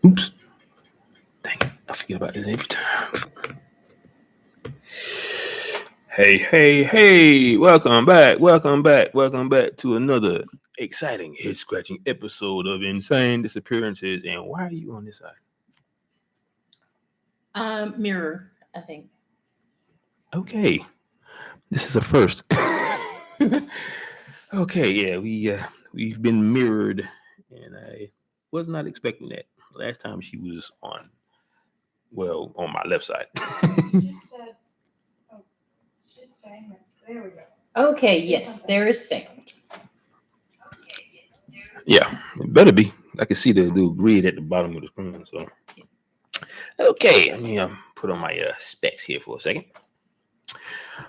Oops. Dang it. I forget about this every time. Hey. Welcome back to another exciting head-scratching episode of Insane Disappearances. And why are you on this side? Mirror, I think. Okay. This is a first. Okay, yeah, we've been mirrored, and I was not expecting that. Last time she was on my left side. She said, oh, she's saying it. There we go. Okay, yes, there is sound. Yeah, it better be. I can see the little grid at the bottom of the screen. So, okay, let me put on my specs here for a second.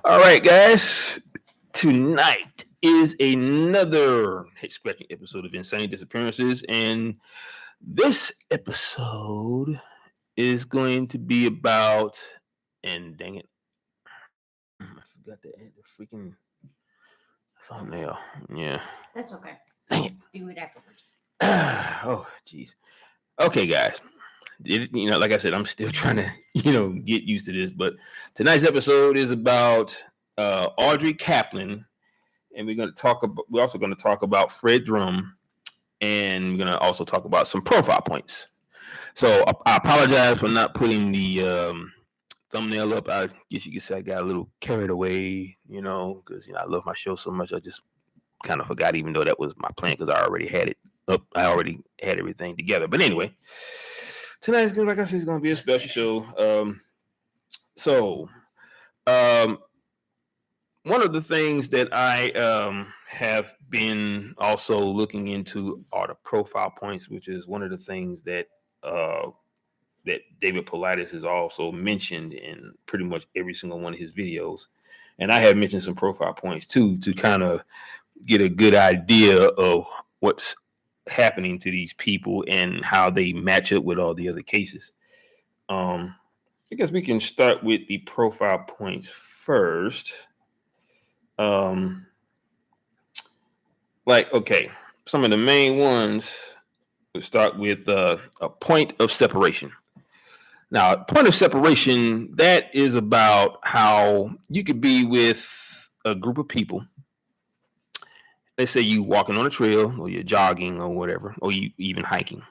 All right, guys. Tonight is another head scratching episode of Insane Disappearances, and this episode is going to be about. And dang it, I forgot to add the freaking thumbnail. Yeah. That's okay. Dang it. Do it afterwards. Oh, jeez. Okay, guys. Like I said, I'm still trying to, get used to this. But tonight's episode is about Audrey Kaplan, and we're also going to talk about Fred Drumm, and we're going to also talk about some profile points. So I apologize for not putting the thumbnail up. I guess you could say I got a little carried away, because I love my show so much. I just kind of forgot, even though that was my plan, because I already had it up. I already had everything together. But anyway, tonight's going, like I said, it's going to be a special show. One of the things that I have been also looking into are the profile points, which is one of the things that David Paulides has also mentioned in pretty much every single one of his videos. And I have mentioned some profile points too, to kind of get a good idea of what's happening to these people and how they match up with all the other cases. I guess we can start with the profile points first. Some of the main ones would start with a point of separation. Now, a point of separation, that is about how you could be with a group of people. Let's say you walking on a trail, or you're jogging, or whatever, or you even hiking.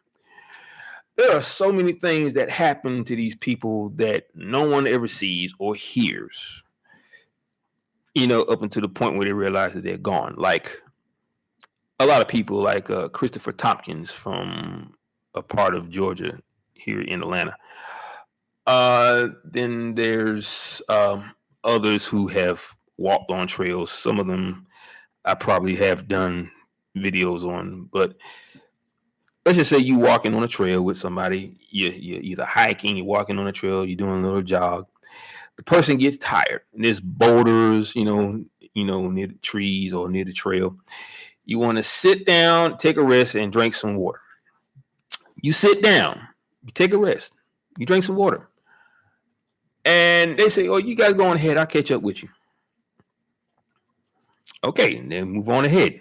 There are so many things that happen to these people that no one ever sees or hears, up until the point where they realize that they're gone. Like a lot of people, like Christopher Tompkins from a part of Georgia here in Atlanta. Then there's others who have walked on trails. Some of them I probably have done videos on, but let's just say you walking on a trail with somebody. You're either hiking, you're walking on a trail, you're doing a little jog. The person gets tired, and there's boulders, near the trees or near the trail. You want to sit down, take a rest, and drink some water. You sit down, you take a rest, you drink some water. And they say, oh, you guys go on ahead. I'll catch up with you. Okay, and then move on ahead.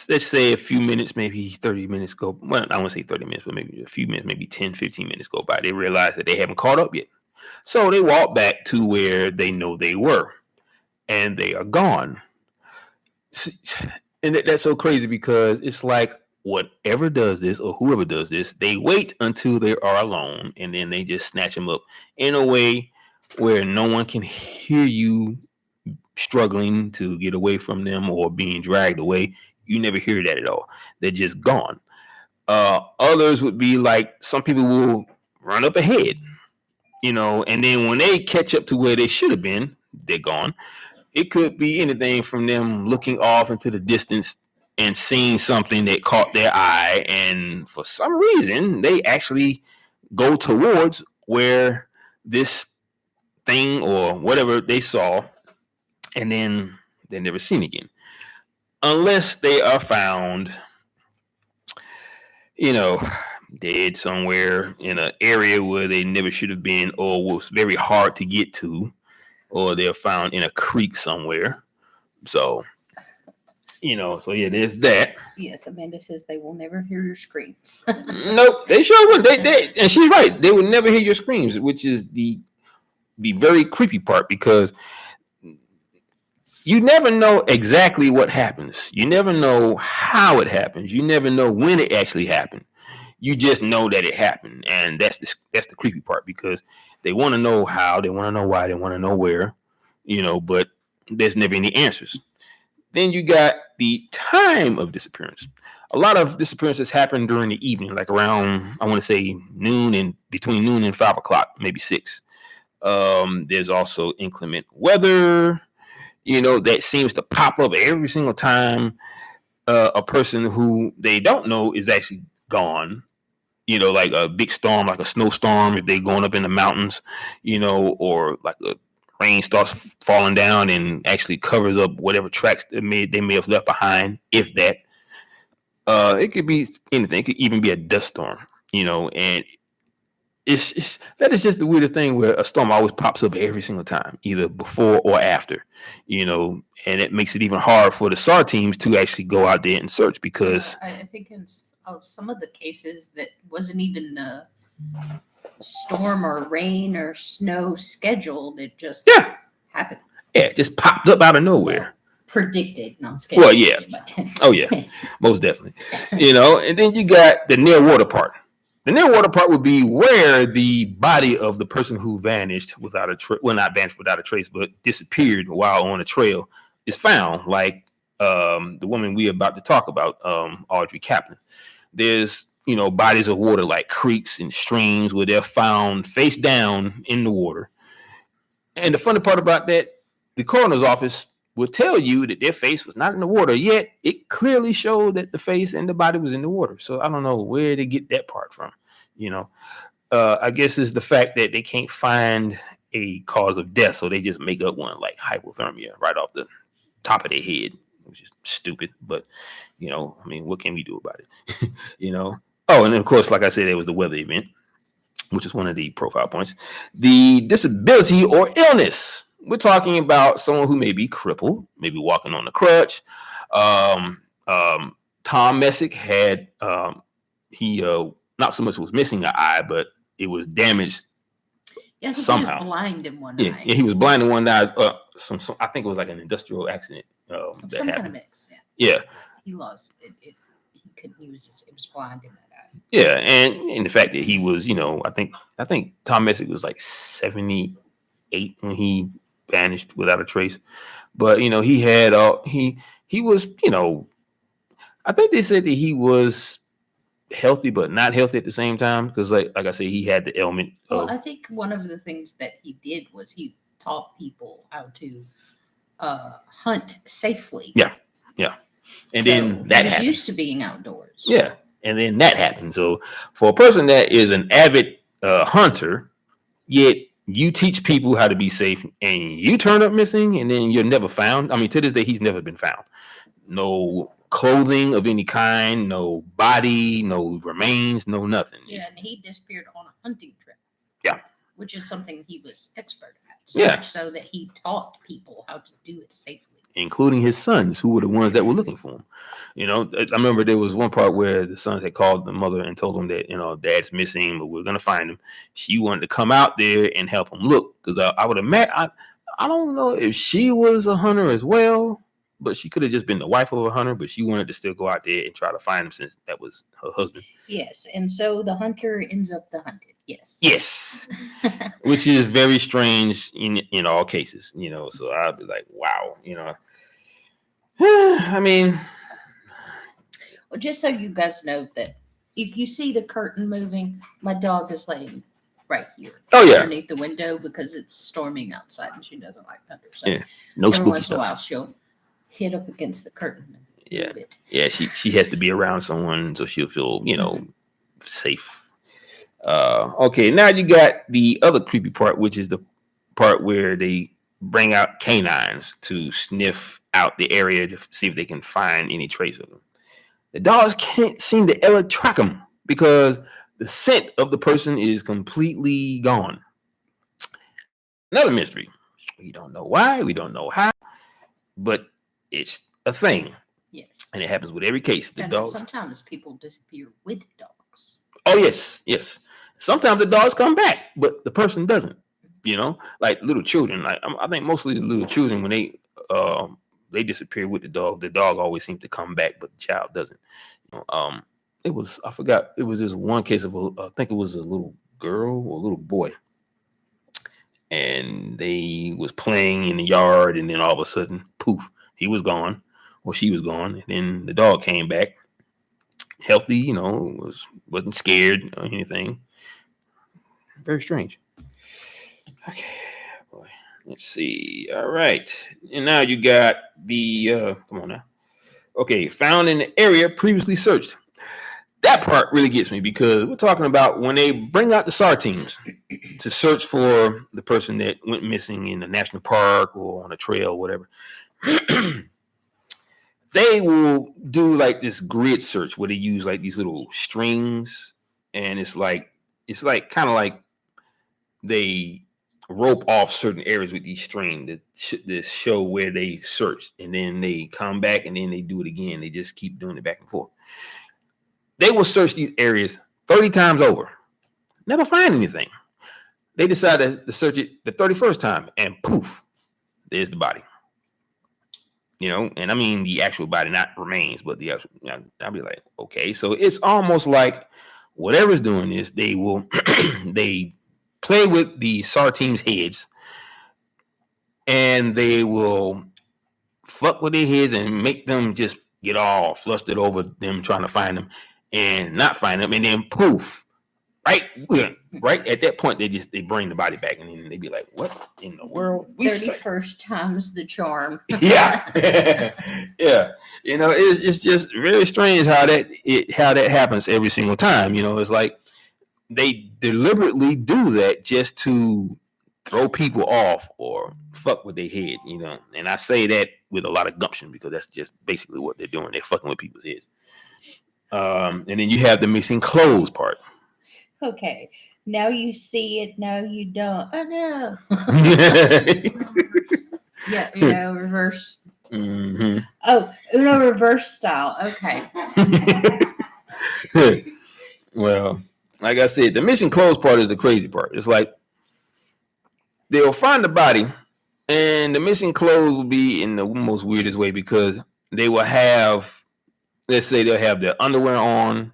Let's say a few minutes, maybe 30 minutes go. Well, I won't say 30 minutes, but maybe a few minutes, maybe 10, 15 minutes go by. They realize that they haven't caught up yet. So they walk back to where they know they were. And they are gone. And that's so crazy, because it's like whatever does this, or whoever does this, they wait until they are alone, and then they just snatch them up in a way where no one can hear you struggling to get away from them or being dragged away. You never hear that at all. They're just gone. Others would be like, some people will run up ahead, and then when they catch up to where they should have been, they're gone. It could be anything from them looking off into the distance and seeing something that caught their eye, and for some reason they actually go towards where this thing or whatever they saw, and then they're never seen again, unless they are found, dead somewhere in an area where they never should have been, or was very hard to get to, or they're found in a creek somewhere. So So yeah, there's that. Yes, Amanda says they will never hear your screams. Nope, they sure would. And she's right. They would never hear your screams, which is the very creepy part because you never know exactly what happens. You never know how it happens. You never know when it actually happened. You just know that it happened, and that's the creepy part because they want to know how, they want to know why, they want to know where, but there's never any answers. Then you got the time of disappearance. A lot of disappearances happen during the evening, like around, I want to say noon and between noon and 5 o'clock, maybe 6. There's also inclement weather, that seems to pop up every single time a person who they don't know is actually gone. Like a big storm, like a snowstorm, if they're going up in the mountains, or like a rain starts falling down and actually covers up whatever tracks they may have left behind, if that. It could be anything. It could even be a dust storm, and it's that is just the weirdest thing where a storm always pops up every single time, either before or after, and it makes it even hard for the SAR teams to actually go out there and search because I think in some of the cases that wasn't even a storm or rain or snow scheduled, it just happened. Yeah, it just popped up out of nowhere. Predicted, not scheduled. Well, yeah. Oh, yeah. Most definitely. And then you got the near water part. The near water part would be where the body of the person who vanished without a trace, well, not vanished without a trace, but disappeared while on a trail is found, like the woman we're about to talk about, Audrey Kaplan. There's, bodies of water like creeks and streams where they're found face down in the water. And the funny part about that, the coroner's office will tell you that their face was not in the water, yet it clearly showed that the face and the body was in the water. So I don't know where they get that part from. I guess it's the fact that they can't find a cause of death, so they just make up one like hypothermia right off the top of their head, which is stupid. But what can we do about it? Oh, and then of course, like I said, there was the weather event, which is one of the profile points. The disability or illness. We're talking about someone who may be crippled, maybe walking on a crutch. Tom Messick had he not so much was missing an eye, but it was damaged somehow. He was blind in one eye. Yeah, he was blind in one eye. I think it was like an industrial accident. Some kind of mix. Yeah. He lost it. He couldn't use it. It was blind in that eye. Yeah, and the fact that he was, I think Tom Messick was like 78 when he vanished without a trace. But he had he was, I think they said that he was healthy but not healthy at the same time because like I said, he had the ailment. Well, I think one of the things that he did was he taught people how to hunt safely. Yeah. And so then that happened. Used to being outdoors. Yeah. And then that happened. So for a person that is an avid hunter, yet you teach people how to be safe and you turn up missing and then you're never found. I mean, to this day, he's never been found. No clothing of any kind, no body, no remains, no nothing. Yeah, and he disappeared on a hunting trip. Yeah. Which is something he was expert at. So much so that he taught people how to do it safely. Including his sons, who were the ones that were looking for him. I remember there was one part where the sons had called the mother and told them that, dad's missing, but we're going to find him. She wanted to come out there and help him look. Because I would imagine, I don't know if she was a hunter as well, but she could have just been the wife of a hunter, but she wanted to still go out there and try to find him since that was her husband. Yes. And so the hunter ends up the hunted. Yes. Yes. Which is very strange in all cases, so I'll be like, wow, I mean, well, just so you guys know that if you see the curtain moving, my dog is laying right here. Oh, yeah. Underneath the window because it's storming outside and she doesn't like thunder. So no every spooky once in a stuff. while she'll hit up against the curtain. Yeah, she has to be around someone so she'll feel, safe. Okay, now you got the other creepy part, which is the part where they bring out canines to sniff out the area to see if they can find any trace of them. The dogs can't seem to ever track them because the scent of the person is completely gone. Another mystery. We don't know why, we don't know how, but it's a thing. Yes. And it happens with every case. The And dogs. sometimes people disappear with dogs. Oh yes. Sometimes the dogs come back, but the person doesn't. Like little children. Like I think mostly the little children when they disappear with the dog always seems to come back, but the child doesn't. I forgot. It was this one case of I think it was a little girl or a little boy, and they was playing in the yard, and then all of a sudden, poof, he was gone, or she was gone, and then the dog came back, healthy, wasn't scared or anything. Very strange. Okay, boy. Let's see. All right, and now you got the come on now. Okay, found in the area previously searched. That part really gets me because we're talking about when they bring out the SAR teams to search for the person that went missing in the national park or on a trail or whatever. They will do like this grid search where they use like these little strings, and it's like kind of like they rope off certain areas with these strings to show where they searched, and then they come back and then they do it again. They just keep doing it back and forth. They will search these areas 30 times over, never find anything. They decided to search it the 31st time, and poof, there's the body. And I mean the actual body, not remains, but the actual. I'll be like, okay, so it's almost like whatever's doing this, they will they play with the SAR team's heads, and they will fuck with their heads and make them just get all flustered over them trying to find them and not find them, and then poof, right at that point they bring the body back, and then they be like, what in the world? 31st time's the charm. Yeah. Yeah. It's just very strange how that happens every single time. It's like they deliberately do that just to throw people off or fuck with their head, and I say that with a lot of gumption because that's just basically what they're doing. They're fucking with people's heads. And then you have the missing clothes part. Okay, now you see it, now you don't. Oh no. Yeah, reverse. Mm-hmm. Oh, Uno reverse style. Okay. Well, like I said, the missing clothes part is the crazy part. It's like they'll find the body, and the missing clothes will be in the most weirdest way because they will have, let's say they'll have their underwear on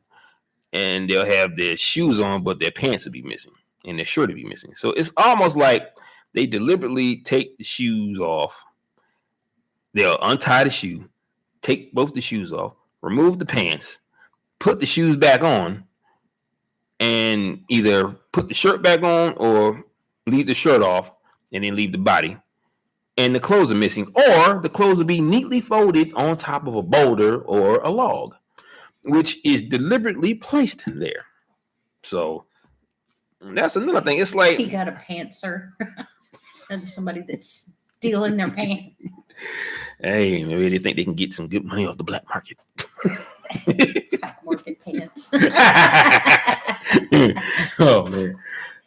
and they'll have their shoes on, but their pants will be missing and their shirt will be missing. So it's almost like they deliberately take the shoes off. They'll untie the shoe, take both the shoes off, remove the pants, put the shoes back on, and either put the shirt back on or leave the shirt off and then leave the body. And the clothes are missing, or the clothes will be neatly folded on top of a boulder or a log, which is deliberately placed there. So that's another thing. It's like he got a pantser. And somebody that's stealing their pants. Hey, maybe they think they can get some good money off the black market. Black market pants. Oh man.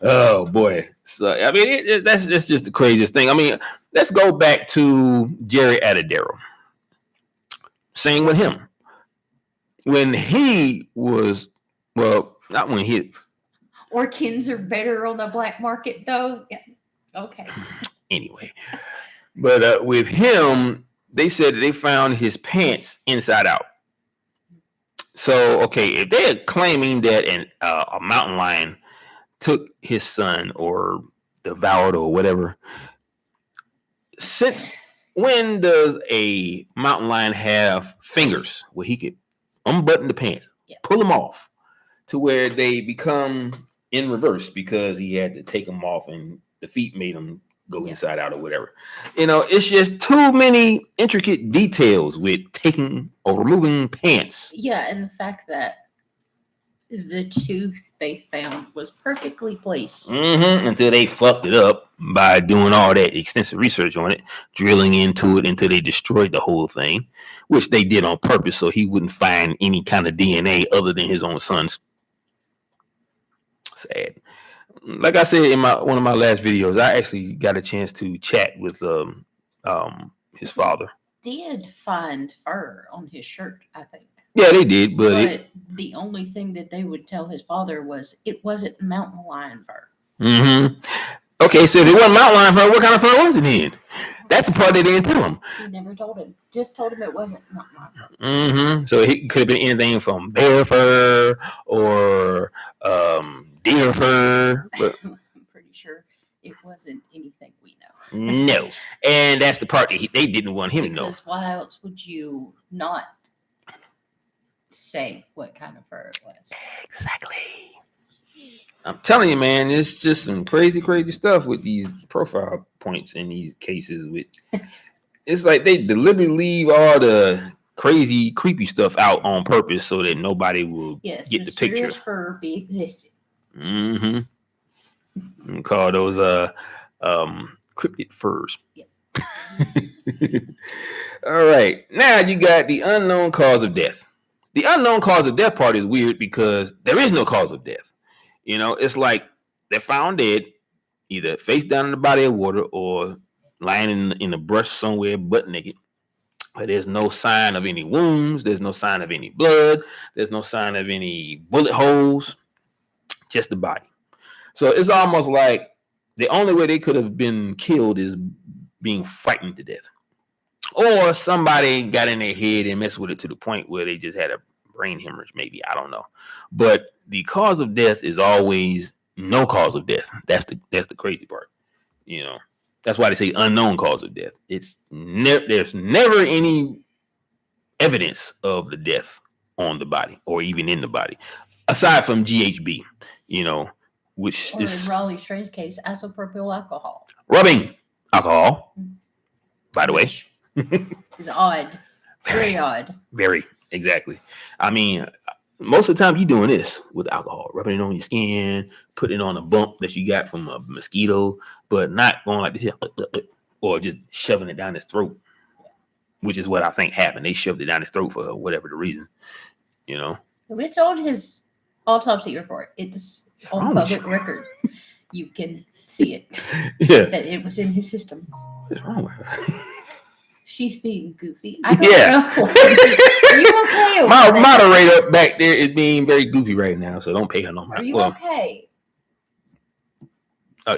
Oh boy. So I mean, that's just the craziest thing. I mean, let's go back to Jerry Adadero. Same with him. When he was, well, not when he. Orkins are better on the black market, though. Yeah. Okay. Anyway, but with him, they said that they found his pants inside out. So, okay, if they're claiming that a mountain lion took his son or devoured or whatever, since when does a mountain lion have fingers where he could unbutton the pants, pull them off to where they become in reverse because he had to take them off and the feet made them go inside out or whatever? It's just too many intricate details with taking or removing pants. Yeah, and the fact that the tooth they found was perfectly placed. Until they fucked it up by doing all that extensive research on it, drilling into it until they destroyed the whole thing, which they did on purpose so he wouldn't find any kind of DNA other than his own son's. Sad. Like I said in one of my last videos, I actually got a chance to chat with his father did find fur on his shirt, I think. Yeah, they did, but But the only thing that they would tell his father was it wasn't mountain lion fur. Okay, so if it wasn't mountain lion fur, what kind of fur was it then? That's the part they didn't tell him. He never told him. Just told him it wasn't mountain lion fur. So it could have been anything from bear fur or deer fur, but I'm pretty sure it wasn't anything we know. no. And that's the part that they didn't want him to know. Because why else would you not say what kind of fur it was? Exactly. I'm telling you, man, it's just some crazy stuff with these profile points in these cases. It's like they deliberately leave all the crazy, creepy stuff out on purpose so that nobody will get the picture. Mysterious fur be existed. We call those cryptid furs. Yep. All right, now you got the unknown cause of death. The unknown cause of death part is weird because there is no cause of death. You know, it's like they're found dead, either face down in the body of water or lying in the brush somewhere butt naked. But there's no sign of any wounds. There's no sign of any blood. There's no sign of any bullet holes. Just the body. So it's almost like the only way they could have been killed is being frightened to death. Or somebody got in their head and messed with it to the point where they just had a brain hemorrhage, maybe. I don't know. But the cause of death is always no cause of death. That's the crazy part. You know, that's why they say unknown cause of death. It's there's never any evidence of the death on the body or even in the body, aside from GHB, you know, which or is in Raleigh Stray's case, isopropyl alcohol. rubbing alcohol, by the way. It's odd. Very odd. Very, exactly. I mean, most of the time you're doing this with alcohol, rubbing it on your skin, putting it on a bump that you got from a mosquito, but not going like this or just shoving it down his throat, which is what I think happened. They shoved it down his throat for whatever the reason, you know. It's on his autopsy report. It's on public record. You can see it. Yeah. That it was in his system. What's wrong with her? She's being goofy. I don't know. Are you okay? My moderator back there is being very goofy right now, so don't pay her no mind. Are you okay?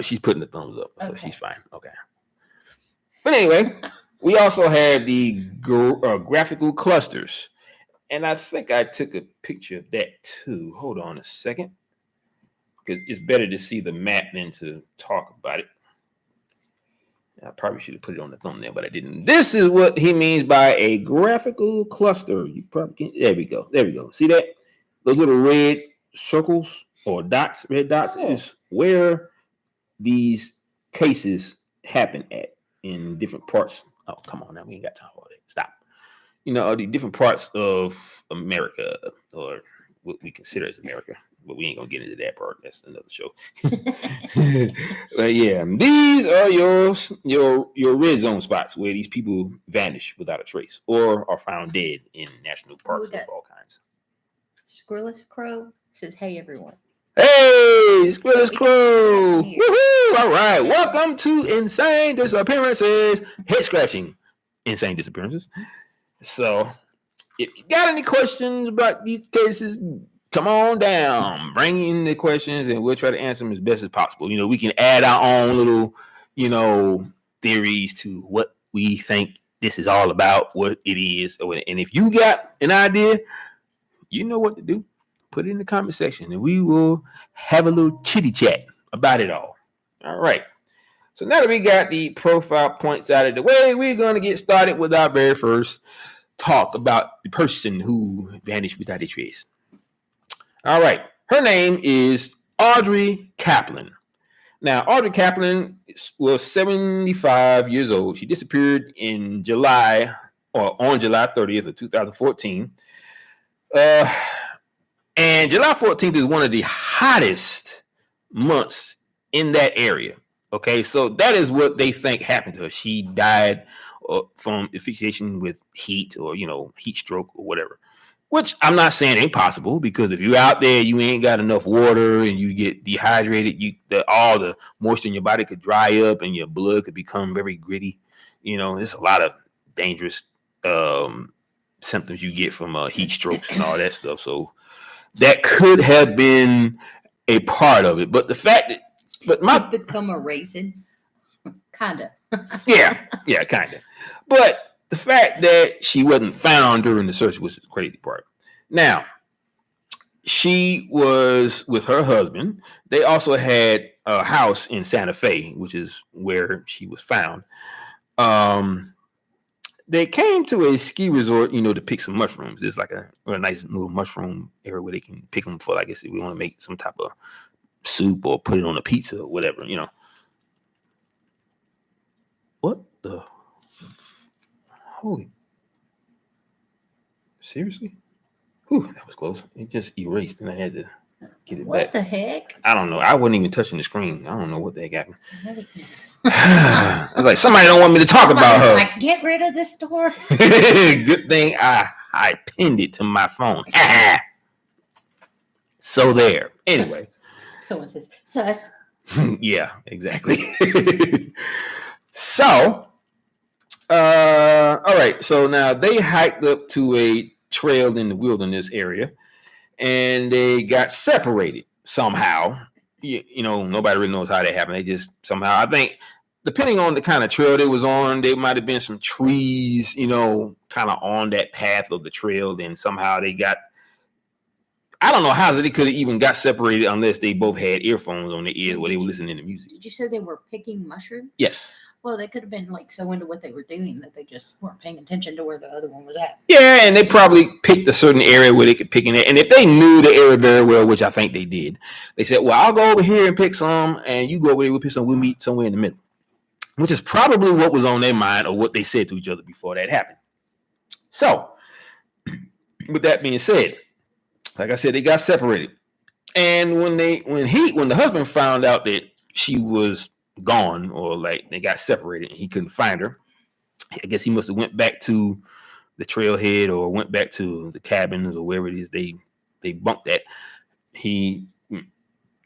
She's putting the thumbs up, so she's fine. Okay. But anyway, we also have the graphical clusters. And I think I took a picture of that too. Hold on a second. Because it's better to see the map than to talk about it. I probably should have put it on the thumbnail, but I didn't. This is what he means by a graphical cluster. You probably can. There we go. There we go. See that? Those little red circles or dots, red dots is where these cases happen at in different parts. Oh, come on now. We ain't got time for that. Stop. You know, the different parts of America or what we consider as America. But we ain't gonna get into that part. That's another show. But yeah, these are your red zone spots where these people vanish without a trace or are found dead in national parks of all kinds. Squirreless Crow says, "Hey everyone." Hey, Squirreless Crow! Woohoo! All right, welcome to Insane Disappearances. Head scratching, Insane Disappearances. So, if you got any questions about these cases, come on down, bring in the questions, and we'll try to answer them as best as possible. You know, we can add our own little, you know, theories to what we think this is all about, what it is. And if you got an idea, you know what to do. Put it in the comment section, and we will have a little chitty chat about it all. All right. So now that we got the profile points out of the way, we're going to get started with our very first talk about the person who vanished without a trace. All right. Her name is Audrey Kaplan. Now, Audrey Kaplan was 75 years old. She disappeared in July or on July 30th of 2014. And July 14th is one of the hottest months in that area. Okay, so that is what they think happened to her. She died from asphyxiation with heat or, you know, heat stroke or whatever. Which I'm not saying ain't possible, because if you're out there, you ain't got enough water and you get dehydrated, all the moisture in your body could dry up and your blood could become very gritty. You know, there's a lot of dangerous symptoms you get from heat strokes and all that stuff. So that could have been a part of it. But the fact that, but my become a raisin, kinda. yeah, kind of. But the fact that she wasn't found during the search was the crazy part. Now, she was with her husband. They also had a house in Santa Fe, which is where she was found. They came to a ski resort, to pick some mushrooms. There's like a nice little mushroom area where they can pick them for, like I said, we want to make some type of soup or put it on a pizza or whatever, What the? Holy. Seriously? Whew, that was close. It just erased and I had to get it What back. the heck? I don't know. I wasn't even touching the screen. I don't know what the heck happened. I was like, somebody don't want me to talk about her. Like, get rid of this door. Good thing I pinned it to my phone. So there. Anyway. Someone says, sus. Yeah, exactly. So, all right. So now they hiked up to a trail in the wilderness area and they got separated somehow. Nobody really knows how that happened. They just somehow, I think, depending on the kind of trail they was on, there might have been some trees, kind of on that path of the trail. Then somehow they got, I don't know how they could have even got separated unless they both had earphones on their ears where they were listening to music. Did you say they were picking mushrooms? Yes. Well, they could have been like so into what they were doing that they just weren't paying attention to where the other one was at. Yeah, and they probably picked a certain area where they could pick in it. And if they knew the area very well, which I think they did, they said, well, I'll go over here and pick some, and you go over there, we'll pick some, we'll meet somewhere in the middle. Which is probably what was on their mind or what they said to each other before that happened. So, with that being said, like I said, they got separated. And when the husband found out that she was gone or like they got separated and he couldn't find her, I guess he must have went back to the trailhead or went back to the cabins or wherever it is they bunked at. He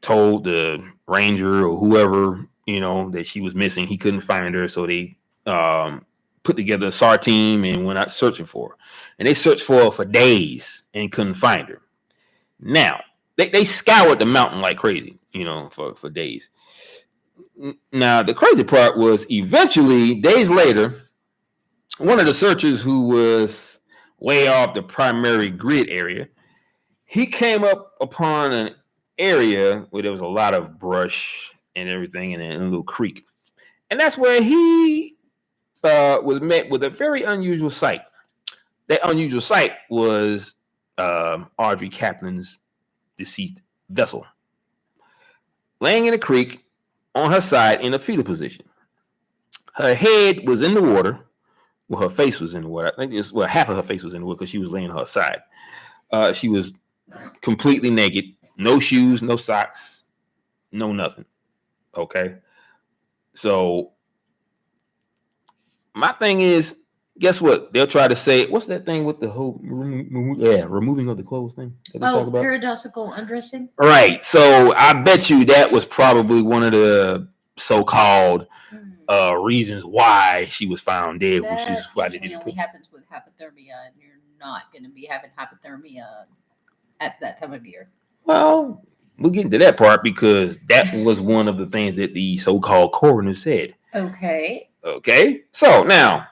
told the ranger or whoever, that she was missing. He couldn't find her. So they put together a SAR team and went out searching for her. And they searched for her for days and couldn't find her. Now, they scoured the mountain like crazy, for days. Now, the crazy part was eventually, days later, one of the searchers who was way off the primary grid area, he came up upon an area where there was a lot of brush and everything and a little creek. And that's where he was met with a very unusual sight. That unusual sight was Audrey Kaplan's deceased vessel laying in a creek on her side in a fetal position. Her head was in the water. Well, her face was in the water. I think half of her face was in the water because she was laying on her side. She was completely naked, no shoes, no socks, no nothing. Okay. So my thing is, guess what? They'll try to say, what's that thing with the whole removing of the clothes thing that they talk about? Paradosical undressing. Right. So I bet you that was probably one of the so-called reasons why she was found dead. That which is why they usually only happens with hypothermia, and you're not going to be having hypothermia at that time of year. Well, we'll get into that part because that was one of the things that the so-called coroner said. Okay. So now,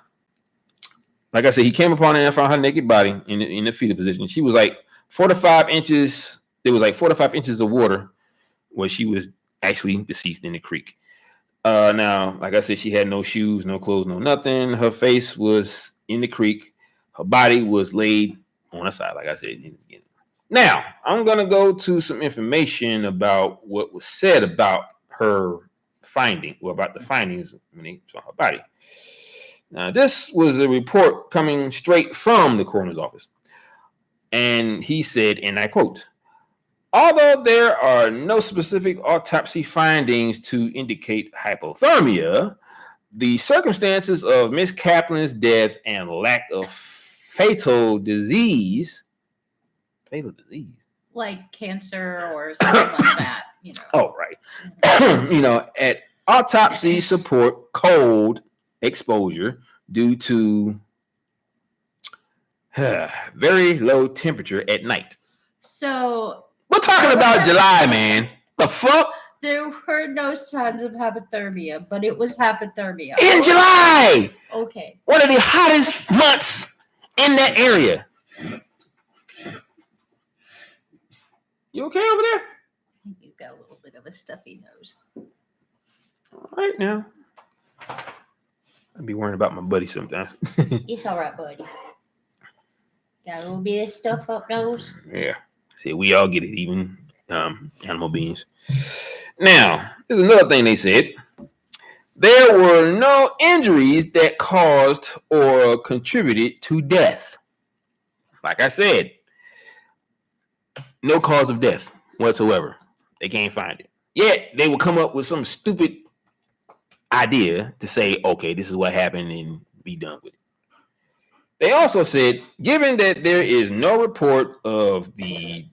like I said, he came upon her and found her naked body in the fetal position. She was like 4 to 5 inches. There was like 4 to 5 inches of water where she was actually deceased in the creek. Now, like I said, she had no shoes, no clothes, no nothing. Her face was in the creek. Her body was laid on her side, like I said. Now, I'm going to go to some information about what was said about her finding, or about the findings when they saw her body. Now, this was a report coming straight from the coroner's office. And he said, and I quote, although there are no specific autopsy findings to indicate hypothermia, the circumstances of Miss Kaplan's death and lack of fatal disease, like cancer or something like that, Oh, right. At autopsy support cold exposure due to Very low temperature at night. So we're talking about July, man. The fuck? There were no signs of hypothermia, but it was hypothermia. In July! Okay. One of the hottest months in that area. You okay over there? I think you've got a little bit of a stuffy nose. All right now. I'd be worrying about my buddy sometimes. It's all right, buddy. Got a little bit of stuff up nose. Yeah. See, we all get it, even animal beings. Now, there's another thing they said. There were no injuries that caused or contributed to death. Like I said, no cause of death whatsoever. They can't find it. Yet, they will come up with some stupid idea to say, okay, this is what happened and be done with it. They also said, given that there is no report of the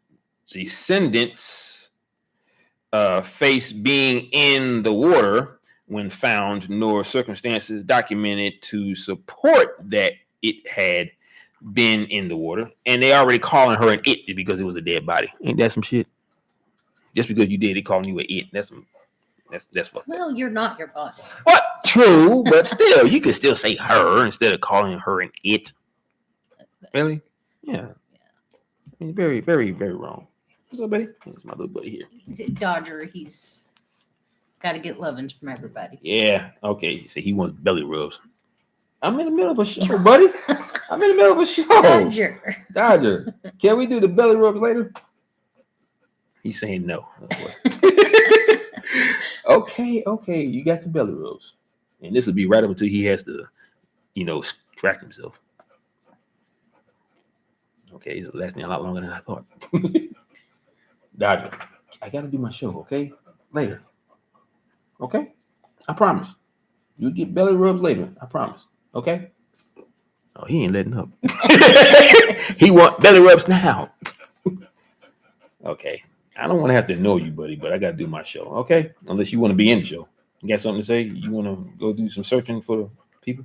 descendants' face being in the water when found, nor circumstances documented to support that it had been in the water, and they already calling her an it because it was a dead body. Ain't that some shit? Just because you did it, calling you an it. That's fucked up. Well, you're not your boss. What? True, but still, you could still say her instead of calling her an it. Really? Yeah. I mean, very, very, very wrong. What's up, buddy? It's my little buddy here. He's a Dodger. He's got to get lovings from everybody. Yeah. Okay. So he wants belly rubs. I'm in the middle of a show, buddy. I'm in the middle of a show. Dodger. Can we do the belly rubs later? He's saying no. Okay. You got the belly rubs. And this will be right up until he has to, crack himself. Okay, it's lasting a lot longer than I thought. Dodger, I got to do my show, okay? Later. Okay? I promise. You get belly rubs later. I promise. Okay? Oh, he ain't letting up. He want belly rubs now. Okay. I don't want to have to know you, buddy, but I got to do my show, okay? Unless you want to be in the show. You got something to say? You want to go do some searching for the people?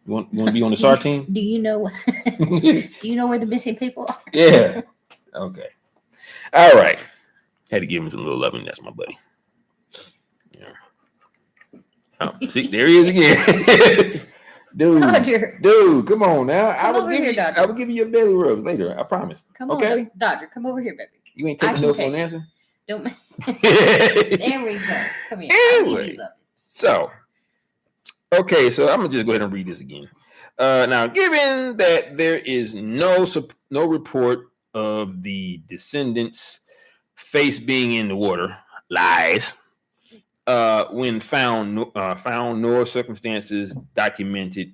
You want to be on the SAR team? Do you know? Do you know where the missing people are? Yeah. Okay. All right. Had to give him some little loving. That's my buddy. Yeah. Oh, see, there he is again. Dude, come on now. I will give you your belly rubs later. I promise. Come on, okay? Dodger, come over here, baby. You ain't taking no for an answer? Don't. There we go. Come here. Anyway, so I'm gonna just go ahead and read this again. Now, given that there is no report of the descendants' face being in the water, lies. When found nor circumstances documented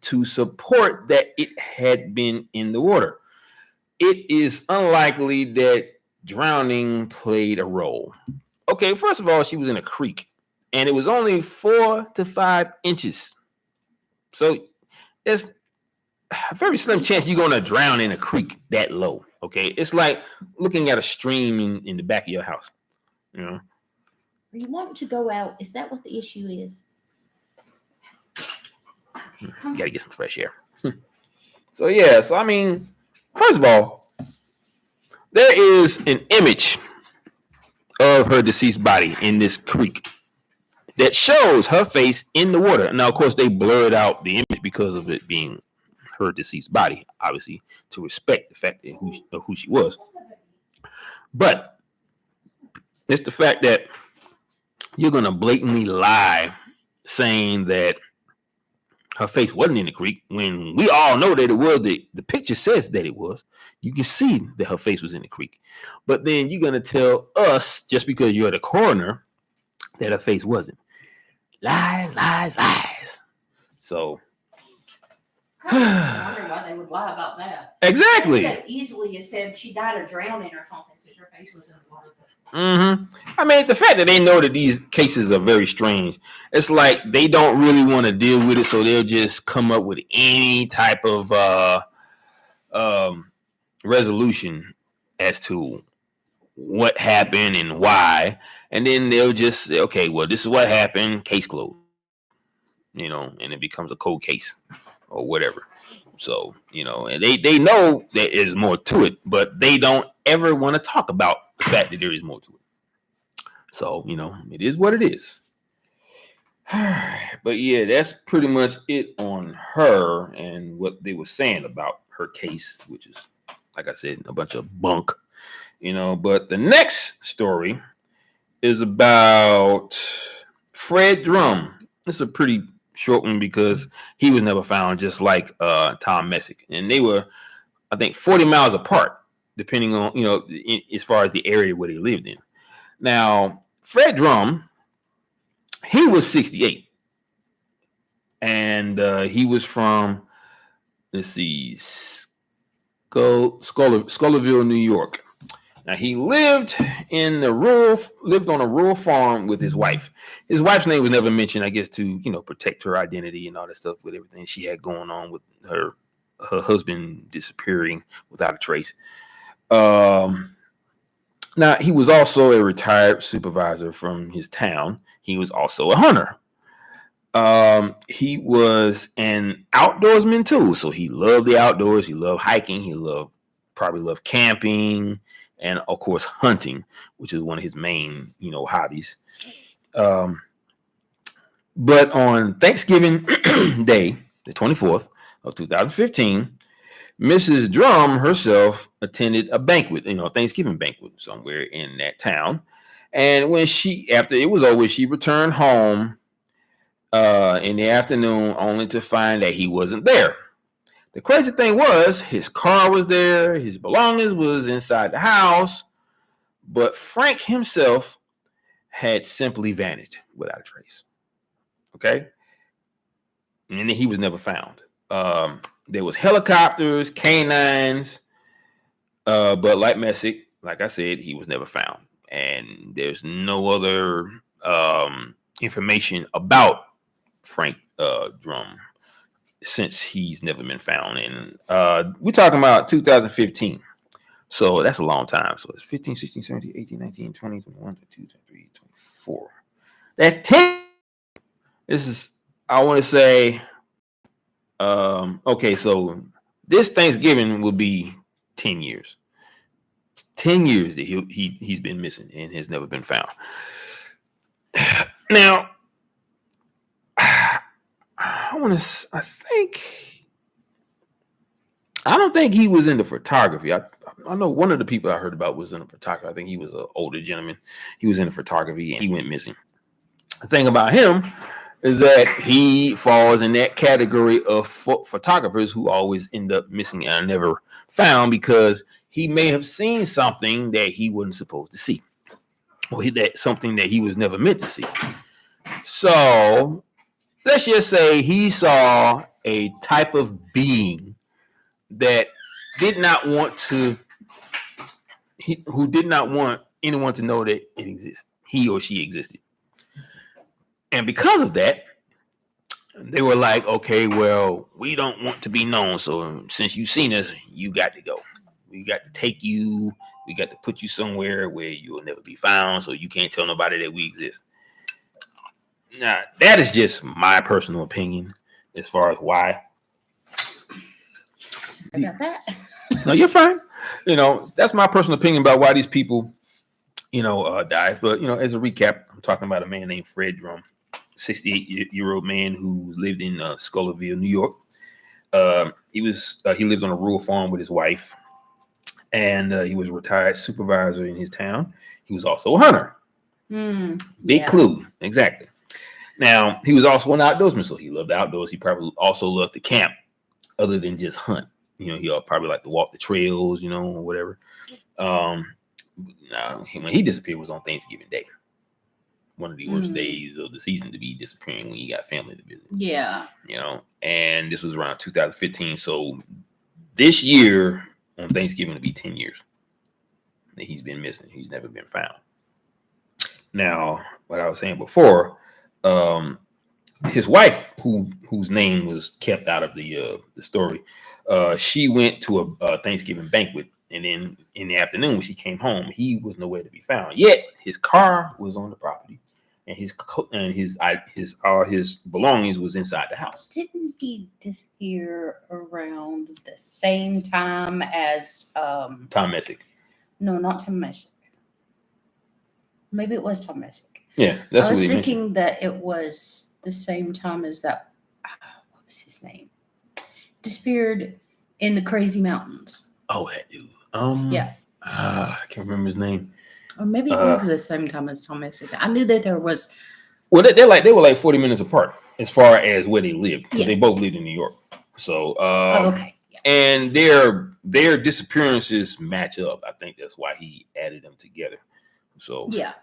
to support that it had been in the water, it is unlikely that drowning played a role. Okay, first of all, she was in a creek, and it was only 4 to 5 inches. So there's a very slim chance you're going to drown in a creek that low. Okay, it's like looking at a stream in the back of your house. Are you wanting to go out? Is that what the issue is? Got to get some fresh air. So I mean, first of all, there is an image of her deceased body in this creek that shows her face in the water. Now, of course, they blurred out the image because of it being her deceased body, obviously, to respect the fact that who she was. But it's the fact that you're going to blatantly lie saying that her face wasn't in the creek when we all know that it was. The picture says that it was. You can see that her face was in the creek. But then you're going to tell us, just because you're the coroner, that her face wasn't. Lies. So I wonder why they would lie about that. Exactly. They could easily have said she died of drowning or something since her face was in the water. I mean, the fact that they know that these cases are very strange, it's like they don't really want to deal with it, so they'll just come up with any type of resolution as to what happened and why, and then they'll just say, okay, well, this is what happened, case closed, and it becomes a cold case or whatever. So, and they know there is more to it, but they don't ever want to talk about the fact that there is more to it. So, it is what it is. But yeah, that's pretty much it on her and what they were saying about her case, which is, like I said, a bunch of bunk, But the next story is about Fred Drumm. It's a pretty short one because he was never found, just like Tom Messick. And they were, I think, 40 miles apart, depending on, as far as the area where they lived in. Now, Fred Drumm, he was 68. And he was from, let's see, Scholarville, New York. Now he lived on a rural farm with his wife. His wife's name was never mentioned, I guess, to protect her identity and all that stuff with everything she had going on with her husband disappearing without a trace. Now he was also a retired supervisor from his town. He was also a hunter. He was an outdoorsman too, so he loved the outdoors. He loved hiking. He probably loved camping, and of course hunting, which is one of his main, hobbies. But on Thanksgiving Day, the 24th of 2015, Mrs. Drumm herself attended a banquet, Thanksgiving banquet somewhere in that town. And when after it was over, she returned home in the afternoon, only to find that he wasn't there. The crazy thing was, his car was there, his belongings was inside the house, but Frank himself had simply vanished without a trace. Okay, and he was never found. There was helicopters, canines, but like Messick, like I said, he was never found, and there's no other information about Frank Drumm since he's never been found. And we're talking about 2015. So that's a long time. So it's 15, 16, 17, 18, 19, 20, 21, 22, 23, 24. That's 10. This is, I want to say, okay, so this Thanksgiving will be 10 years. 10 years that he's been missing and has never been found. Now, I don't think he was into photography. I know one of the people I heard about was into photography. I think he was an older gentleman. He was into photography and he went missing. The thing about him is that he falls in that category of photographers who always end up missing and never found because he may have seen something that he wasn't supposed to see, or something that he was never meant to see. So let's just say he saw a type of being that who did not want anyone to know that it exists. He or she existed. And because of that, they were like, okay, well, we don't want to be known. So since you've seen us, you got to go. We got to take you. We got to put you somewhere where you will never be found. So you can't tell nobody that we exist. Now, that is just my personal opinion as far as why. Sorry about that. No, you're fine. That's my personal opinion about why these people, died. But, as a recap, I'm talking about a man named Fred Drumm, 68-year-old man who lived in Scholarville, New York. He lived on a rural farm with his wife, and he was a retired supervisor in his town. He was also a hunter. Big clue. Exactly. Now, he was also an outdoorsman, so he loved the outdoors. He probably also loved to camp other than just hunt. He probably liked to walk the trails, or whatever. Now, when he disappeared was on Thanksgiving Day. One of the worst days of the season to be disappearing when you got family to visit. Yeah. And this was around 2015. So this year on Thanksgiving will be 10 years that he's been missing. He's never been found. Now, what I was saying before, his wife, whose name was kept out of the story, she went to a Thanksgiving banquet, and then in the afternoon when she came home, he was nowhere to be found. Yet his car was on the property, and all his belongings was inside the house. Didn't he disappear around the same time as Tom Messick. No, not Tom Messick. Maybe it was Tom Messick. Yeah, that's I was what he thinking mentioned. that it was the same time as that. What was his name? Disappeared in the Crazy Mountains. Oh, that dude. Yeah. I can't remember his name. Or maybe it was the same time as Tom Messick. I knew that there was. Well, they were like 40 minutes apart as far as where they lived, because they both lived in New York. So, okay. Yeah. And their disappearances match up. I think that's why he added them together. So yeah.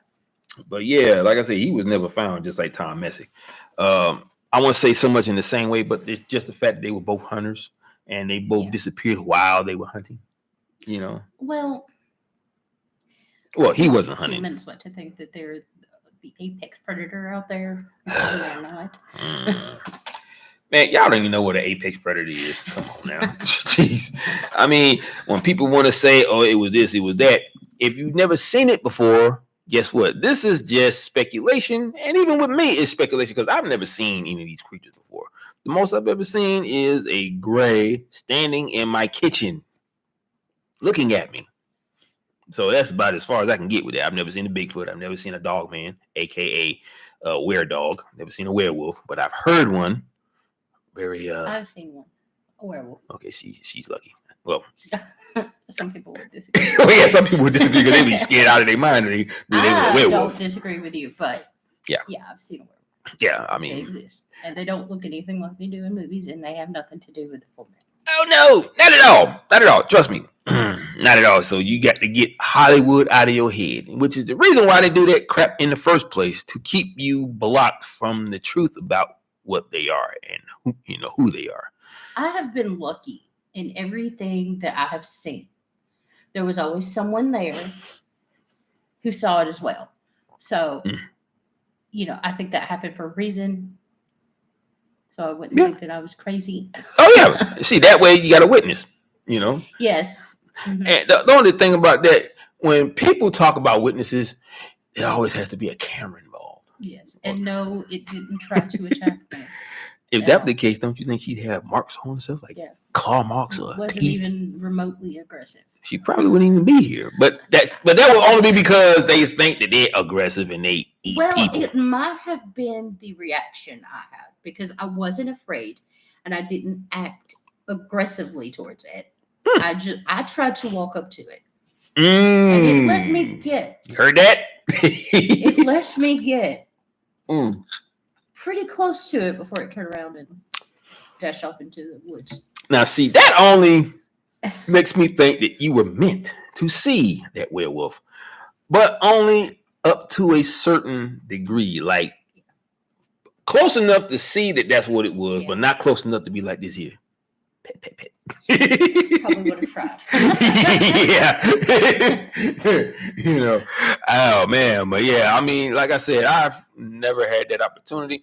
But yeah, like I said, he was never found, just like Tom Messick. I won't say so much in the same way, but it's just the fact that they were both hunters and they both disappeared while they were hunting. You know. Well, he wasn't hunting. Humans like to think that they're the apex predator out there. They're not. Man, y'all don't even know what an apex predator is. Come on now. Jeez. I mean, when people want to say, oh, it was this, it was that, if you've never seen it before, guess what? This is just speculation. And even with me, it's speculation because I've never seen any of these creatures before. The most I've ever seen is a gray standing in my kitchen looking at me. So that's about as far as I can get with it. I've never seen a Bigfoot. I've never seen a dog man, a.k.a. a were-dog. Never seen a werewolf, but I've heard one. I've seen one. A werewolf. Okay, she's lucky. Well, some people would disagree. Oh yeah, some people would disagree because they be scared out of their mind. They were a werewolf. Don't disagree with you, but yeah, I've seen a werewolf. Yeah, I mean, they exist, and they don't look anything like they do in movies, and they have nothing to do with the full man. Oh no, not at all, not at all. Trust me, not at all. So you got to get Hollywood out of your head, which is the reason why they do that crap in the first place, to keep you blocked from the truth about what they are and who they are. I have been lucky in everything that I have seen. There was always someone there who saw it as well. So, I think that happened for a reason. So I wouldn't think that I was crazy. Oh yeah. See, that way you got a witness, Yes. Mm-hmm. And the only thing about that, when people talk about witnesses, there always has to be a camera involved. Yes. And no, it didn't try to attack me. If that were the case, don't you think she'd have marks on herself, like claw marks or wasn't teeth? Even remotely aggressive. She probably wouldn't even be here. But that would only be because they think that they're aggressive and they eat people. It might have been the reaction I had because I wasn't afraid and I didn't act aggressively towards it. I tried to walk up to it. And it let me get. You heard that? It let me get pretty close to it before it turned around and dashed off into the woods. Now, see, that only makes me think that you were meant to see that werewolf, but only up to a certain degree, like close enough to see that that's what it was, but not close enough to be like this here. Pet, pet, pet. Probably would have tried. Yeah. Oh man, but yeah, I mean, like I said, I've never had that opportunity.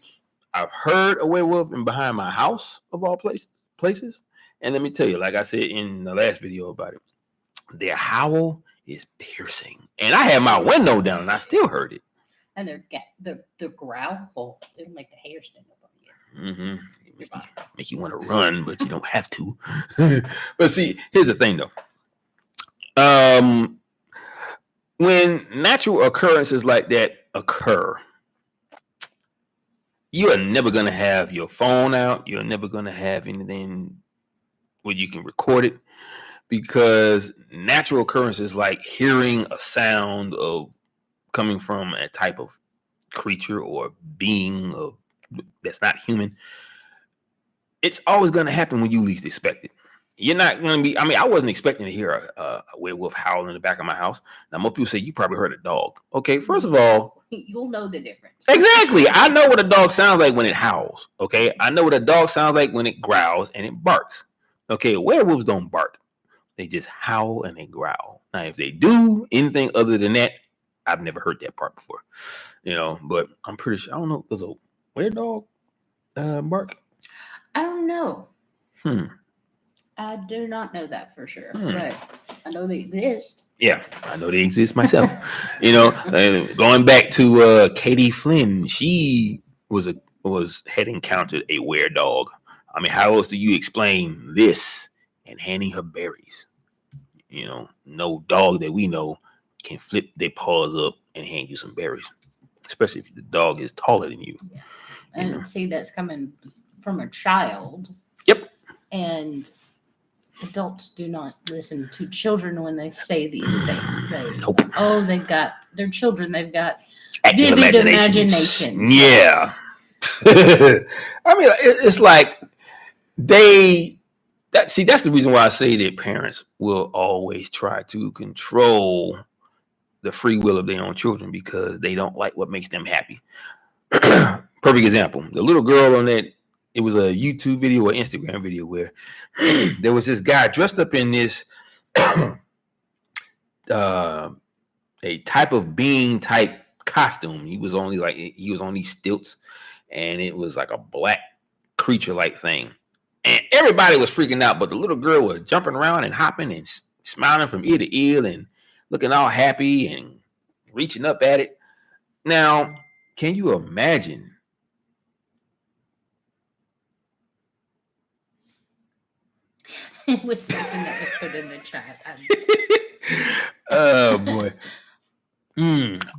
I've heard a werewolf in behind my house, of all places. And let me tell you, like I said in the last video about it, their howl is piercing. And I had my window down and I still heard it. And the growl, it'll make the hair stand up on you. Mm-hmm. Make you want to run, but you don't have to. But see, here's the thing though. When natural occurrences like that occur, you are never going to have your phone out. You're never going to have anything where you can record it, because natural occurrences like hearing a sound of coming from a type of creature or being that's not human, it's always going to happen when you least expect it. You're not going to be, I wasn't expecting to hear a werewolf howl in the back of my house. Now, most people say you probably heard a dog. Okay, first of all, you'll know the difference. Exactly. I know what a dog sounds like when it howls. Okay, I know what a dog sounds like when it growls and it barks. Okay, werewolves don't bark. They just howl and they growl. Now, if they do anything other than that, I've never heard that part before. But I'm pretty sure, I don't know, does a were-dog bark? I don't know. I do not know that for sure. But I know they exist. Yeah, I know they exist myself. Going back to Katie Flynn, she had encountered a were-dog. I mean, how else do you explain this and handing her berries? No dog that we know can flip their paws up and hand you some berries, especially if the dog is taller than you. Yeah. And see, that's coming from a child. Yep. And adults do not listen to children when they say these things. Nope. They're children. They've got Active vivid imaginations. imaginations. Yeah. Yes. I mean, it's like that's the reason why I say that parents will always try to control the free will of their own children because they don't like what makes them happy. Perfect example. The little girl on that, it was a YouTube video or Instagram video where there was this guy dressed up in this a type of being type costume. He was on these stilts, and it was like a black creature like thing. And everybody was freaking out, but the little girl was jumping around and hopping and smiling from ear to ear and looking all happy and reaching up at it. Now, can you imagine? It was something that was put in the chat. Oh boy.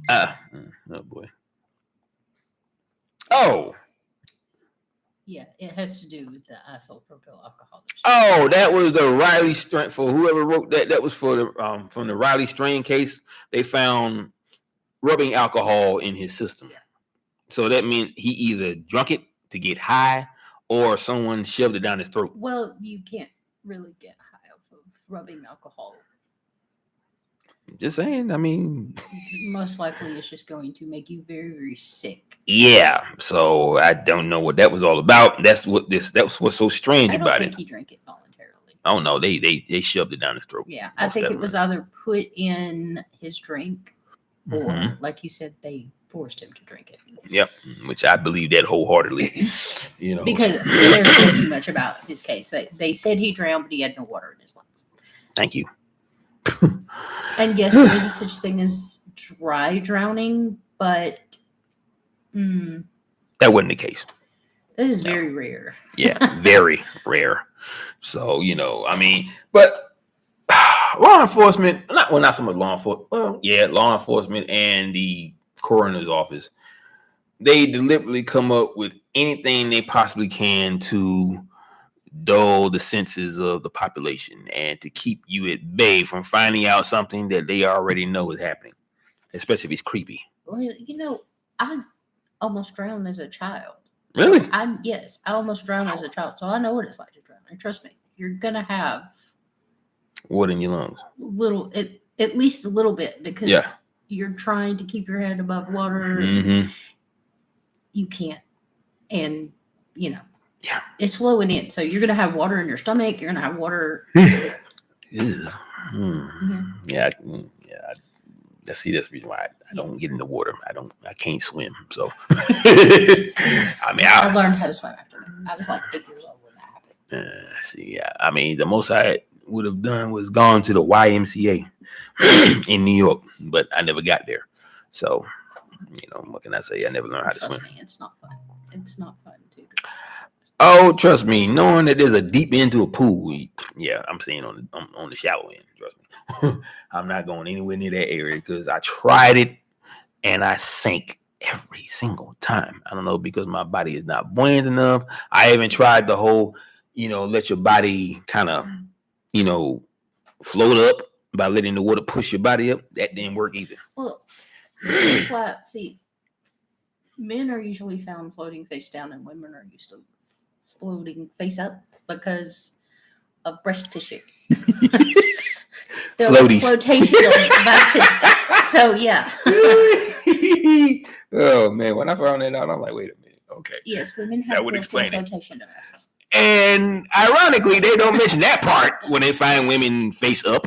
Oh boy. Oh. Yeah, it has to do with the isopropyl alcohol. Oh, that was the Riley strain. For whoever wrote that, that was for the from the Riley strain case. They found rubbing alcohol in his system. Yeah. So that meant he either drunk it to get high or someone shoved it down his throat. Well, you can't really get high off of rubbing alcohol. Just saying. I mean, most likely it's just going to make you very, very sick. Yeah. So I don't know what that was all about. That's what's so strange about it. I don't think he drank it voluntarily. Oh no, they shoved it down his throat. Yeah, I think it was either put in his drink or, like you said, they forced him to drink it. Yep, which I believe that wholeheartedly. Because there's way too much about his case. They said he drowned, but he had no water in his lungs. Thank you. And yes, there is a such thing as dry drowning, but that wasn't the case. This is very rare. Yeah, very rare. So, I mean, but law enforcement, not so much law enforcement. Well, yeah, law enforcement and the coroner's office, they deliberately come up with anything they possibly can to dull the senses of the population and to keep you at bay from finding out something that they already know is happening, especially if it's creepy. Well, I almost drowned as a child. Really? I almost drowned as a child, so I know what it's like to drown. And trust me, you're gonna have water in your lungs. At least a little bit, because you're trying to keep your head above water. Mm-hmm. You can't, and it's flowing in, so you're gonna have water in your stomach. You're gonna have water. See, that's the reason why I don't get in the water. I can't swim. So, I learned how to swim after that. I was like 8 years old when that happened. I mean, the most I would have done was gone to the YMCA in New York, but I never got there. So, what can I say? I never learned how to swim. Me, it's not fun. It's not fun to. Oh, trust me, knowing that there's a deep end to a pool, I'm staying on the shallow end. Trust me, I'm not going anywhere near that area because I tried it and I sank every single time. I don't know, because my body is not buoyant enough. I even tried the whole, let your body kind of, float up by letting the water push your body up. That didn't work either. Well, that's why. See, men are usually found floating face down, and women are used to floating face up because of breast tissue. They're like flotational devices. So yeah. Oh man, when I found that out, I'm like, wait a minute. Okay. Yes, women have flotation devices. And ironically, they don't mention that part when they find women face up.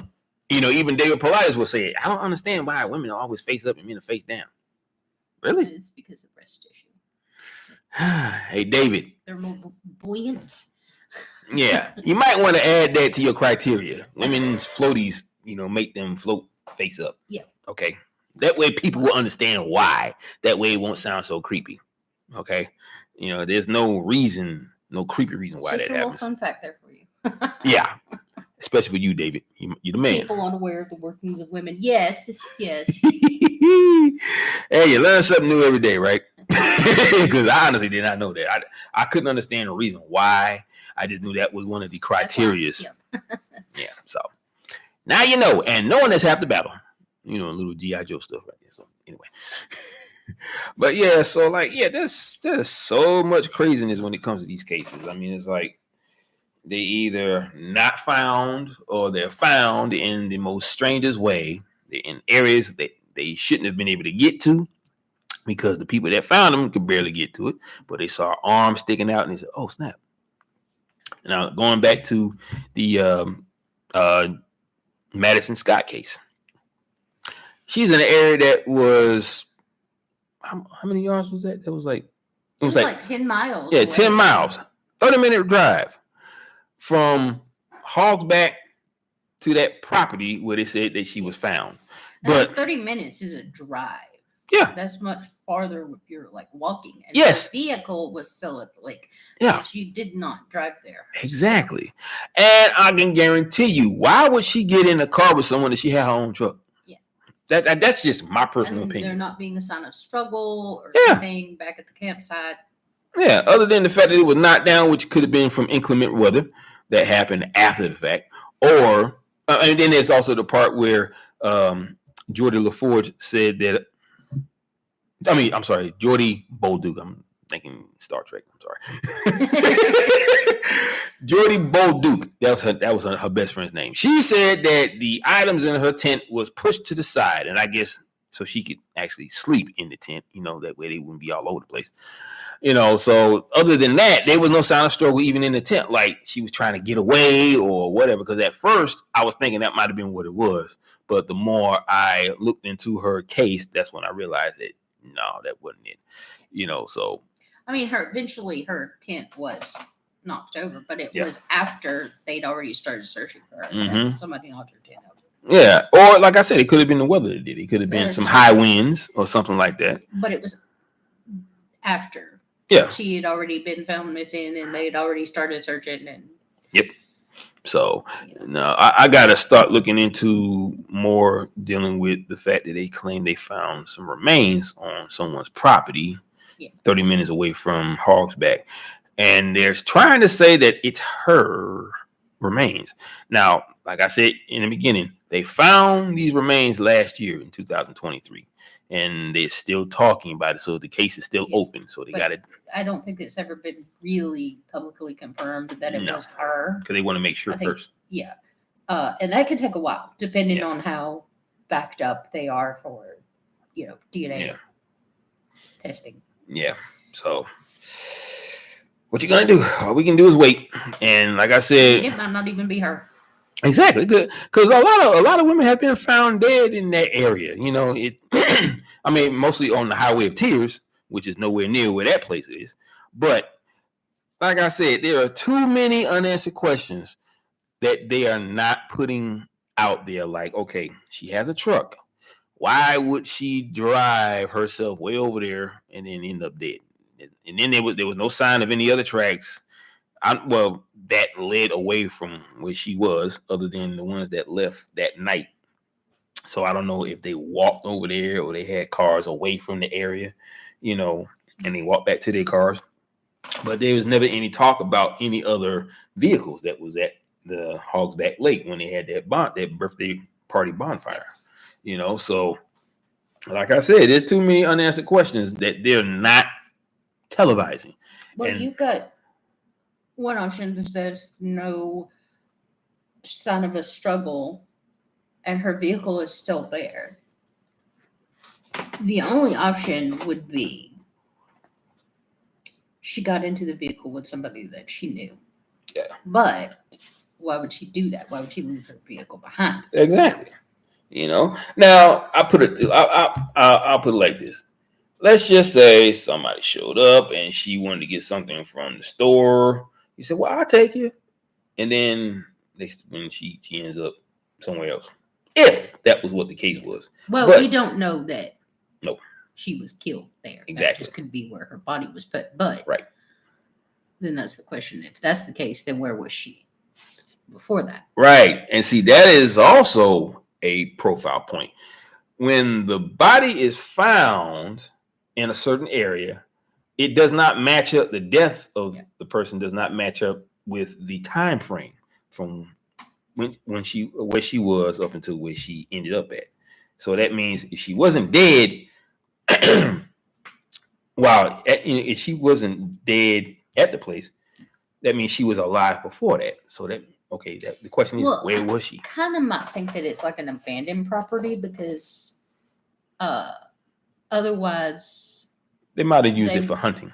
Even David Politis will say it. I don't understand why women are always face up and men are face down. Really? It's because of breast tissue. Hey, David. They're more buoyant. Yeah, you might want to add that to your criteria. Women's floaties make them float face up. Yeah. Okay. That way people will understand why. That way it won't sound so creepy. Okay. There's no reason, no creepy reason why Just that a little happens. fun fact there for you. Yeah. Especially for you, David. You're the man. People unaware of the workings of women. Yes. Hey, you learn something new every day, right? Because I honestly did not know that. I couldn't understand the reason why. I just knew that was one of the criterias. Yeah. So now you know, and knowing that's half the battle. Little G.I. Joe stuff right there. So anyway. But yeah, so there's so much craziness when it comes to these cases. I mean, it's like they either not found or they're found in the most strangest way, in areas that they shouldn't have been able to get to because the people that found them could barely get to it, but they saw arms sticking out and they said, "Oh snap!" Now going back to the Madison Scott case, she's in an area that was how many yards was that? It was like 10 miles. Yeah, away. 10 miles, 30-minute drive from Hogsback to that property where they said that she was found. That's But 30 minutes is a drive. yeah, That's much farther if you're like walking. And yes, the vehicle was still at the lake. yeah, She did not drive there. exactly. And I can guarantee you, why would she get in a car with someone if she had her own truck? Yeah. That's just my personal And opinion. there not being a sign of struggle or Yeah. anything back at the campsite. Yeah, other than the fact that it was knocked down, which could have been from inclement weather that happened after the fact, or and then there's also the part where Geordie LaForge said that. I'm sorry, Geordie Bolduc. I'm thinking Star Trek. I'm sorry. Geordie Bolduc. That was her best friend's name. She said that the items in her tent was pushed to the side, and I guess so she could actually sleep in the tent. That way they wouldn't be all over the place. So other than that, there was no sign of struggle even in the tent, like she was trying to get away or whatever. Because at first I was thinking that might have been what it was, but the more I looked into her case, that's when I realized that no, that wasn't it. So I mean, eventually her tent was knocked over, but it was after they'd already started searching for her. Mhm. Somebody knocked her tent over. Yeah, or like I said, it could have been the weather that did it. It could have been some high winds or something like that. But it was after. Yeah. She had already been found missing and they had already started searching. And yep. So no, I got to start looking into more dealing with the fact that they claim they found some remains on someone's property 30 minutes away from Hogsback. And they're trying to say that it's her remains. Now, like I said in the beginning, they found these remains last year in 2023. And they're still talking about it. So the case is still open. So they got it. I don't think it's ever been really publicly confirmed that it was her. Because they want to make sure first. Yeah. And that could take a while, depending on how backed up they are for, DNA testing. Yeah. So what you going to do? All we can do is wait. And like I said, it might not even be her. Exactly, good, because a lot of women have been found dead in that area. I mean, mostly on the Highway of Tears, which is nowhere near where that place is. But like I said, there are too many unanswered questions that they are not putting out there. Like, okay, she has a truck. Why would she drive herself way over there and then end up dead? And then there was no sign of any other tracks. That led away from where she was, other than the ones that left that night. So I don't know if they walked over there or they had cars away from the area, and they walked back to their cars. But there was never any talk about any other vehicles that was at the Hogsback Lake when they had that birthday party bonfire. So like I said, there's too many unanswered questions that they're not televising. Well, you've got one option is there's no sign of a struggle and her vehicle is still there. The only option would be she got into the vehicle with somebody that she knew. Yeah. But why would she do that? Why would she leave her vehicle behind? Exactly. Now I'll put it like this. Let's just say somebody showed up and she wanted to get something from the store. You said, well, I'll take you. And then when she ends up somewhere else. If that was what the case was. Well, But- we don't know that. No. She was killed there. That Exactly. just could be where her body was put. But Right. then that's the question. If that's the case, then where was she before that? Right. And see, that is also a profile point. When the body is found in a certain area, it does not match up. The death of the person does not match up with the time frame from when where she was up until where she ended up at. So that means if she wasn't dead, if she wasn't dead at the place, that means she was alive before that. So that the question is, where was she? Kind of might think that it's like an abandoned property because otherwise They might have used it for hunting,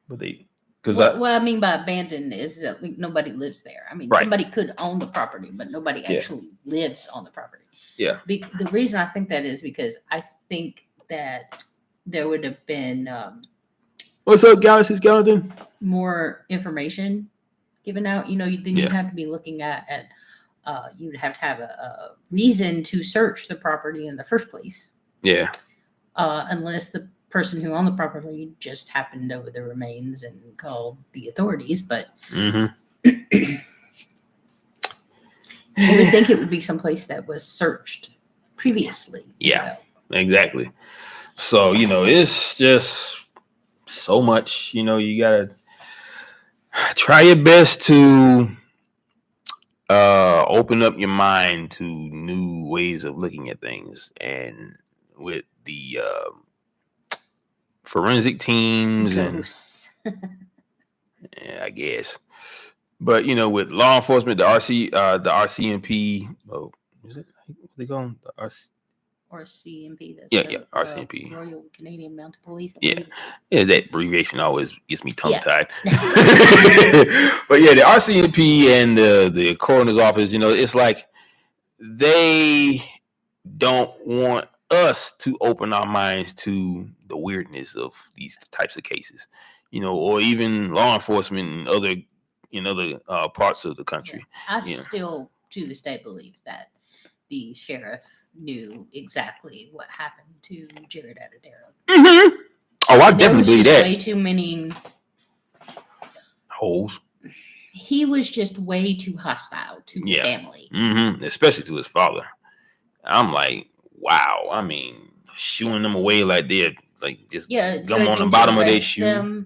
but what I mean by abandoned is that like, nobody lives there. I mean, Right. somebody could own the property, but nobody actually lives on the property. Yeah. The reason I think that is because I think that there would have been What's up, Galaxy Skeleton? more information given out. Then you'd have to be looking at you'd have to have a reason to search the property in the first place. Yeah. Unless the person who owned the property just happened over the remains and called the authorities. But you would think it would be someplace that was searched previously. Yeah, exactly. So, it's just so much, you gotta try your best to open up your mind to new ways of looking at things. And with the forensic teams Ghosts. and I guess. But with law enforcement, the RCMP, is it what they call them? Or CMP. That's RCMP. Royal Canadian Mounted Police. Yeah, that abbreviation always gets me tongue tied. Yeah. But yeah, the RCMP and the coroner's office, it's like they don't want us to open our minds to the weirdness of these types of cases, or even law enforcement and other parts of the country. I still, to this day, believe that the sheriff knew exactly what happened to Jared Adadero. Mm-hmm. Oh, I definitely believe that. Way too many holes. He was just way too hostile to the family. Mm-hmm. Especially to his father. I'm like, wow. I mean, shooing them away like they're like just gum on the bottom of their shoe.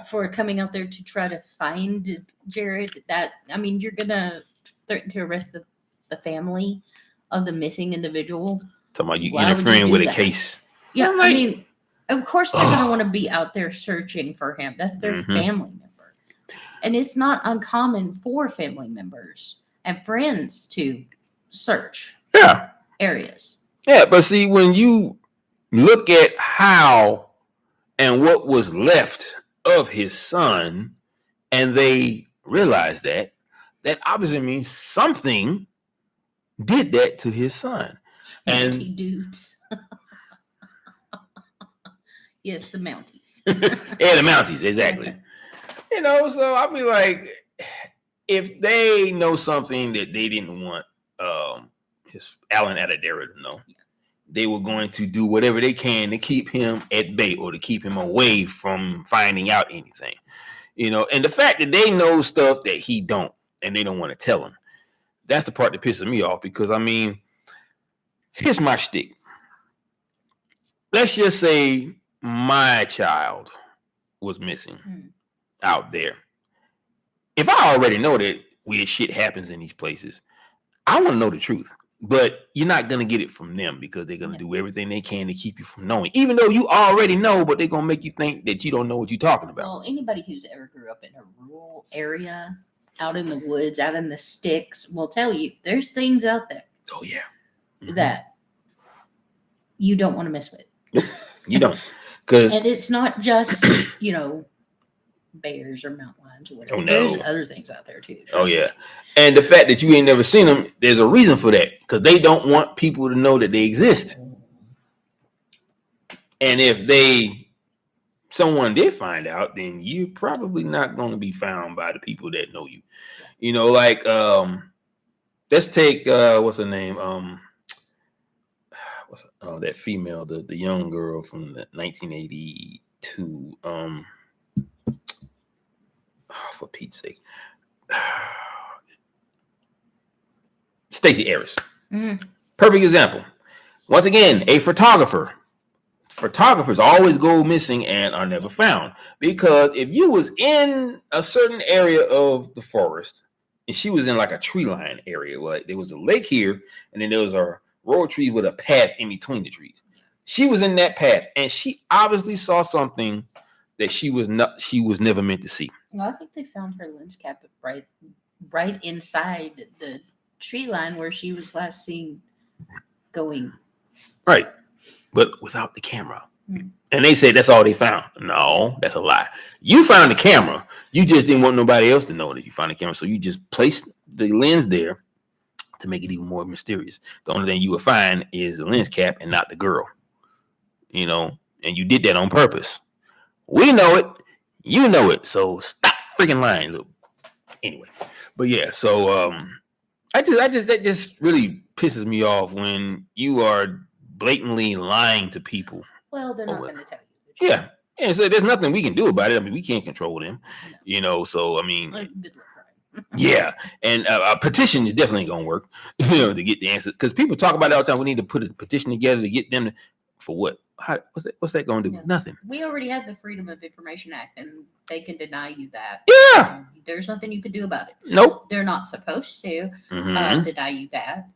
For coming out there to try to find Jared. You're gonna threaten to arrest the family of the missing individual. Talking about you interfering with a case. Yeah, of course they're gonna want to be out there searching for him. That's their family member. And it's not uncommon for family members and friends to search areas. Yeah, but see, when you look at how and what was left of his son, and they realize that obviously means something did that to his son. And Mountie dudes. Yes, the Mounties. Yeah, the Mounties, exactly. So I'll be like, if they know something that they didn't want Alan Adadero to know, they were going to do whatever they can to keep him at bay or to keep him away from finding out anything. And the fact that they know stuff that he don't and they don't want to tell him, that's the part that pisses me off, because here's my shtick. Let's just say my child was missing out there. If I already know that weird shit happens in these places, I want to know the truth. But you're not going to get it from them, because they're going to do everything they can to keep you from knowing, even though you already know, but they're going to make you think that you don't know what you're talking about. Well, anybody who's ever grew up in a rural area, out in the woods, out in the sticks, will tell you there's things out there. Oh, yeah. That you don't want to mess with. You don't. And it's not just, bears or mountain lions or whatever. Oh, no. There's other things out there too. Oh, yeah. And the fact that you ain't never seen them, there's a reason for that, because they don't want people to know that they exist. And if someone did find out, then you're probably not going to be found by the people that know you. Let's take what's her name? that female, the young girl from the 1982. For Pete's sake, Stacey Harris. Perfect example. Once again, a photographer. Photographers always go missing and are never found, because if you was in a certain area of the forest and she was in like a tree line area, like there was a lake here and then there was a row of trees with a path in between the trees. She was in that path and she obviously saw something that she was never meant to see. Well, I think they found her lens cap right inside the tree line where she was last seen going. Right. But without the camera. And they say that's all they found. No, that's a lie. You found the camera. You just didn't want nobody else to know that you found the camera. So you just placed the lens there to make it even more mysterious. The only thing you would find is the lens cap and not the girl. And you did that on purpose. We know it. You know it. So stop freaking lying. Look. Anyway. But yeah, so that just really pisses me off when you are blatantly lying to people. Well, they're not going to tell you. Yeah. And so there's nothing we can do about it. I mean, we can't control them, so I mean, good luck, right? Yeah. And a petition is definitely going to work, to get the answers, because people talk about it all the time. We need to put a petition together to get them to, for what? What's that going to do? Yeah. Nothing. We already have the Freedom of Information Act, and they can deny you that. Yeah. There's nothing you can do about it. Nope. They're not supposed to deny you that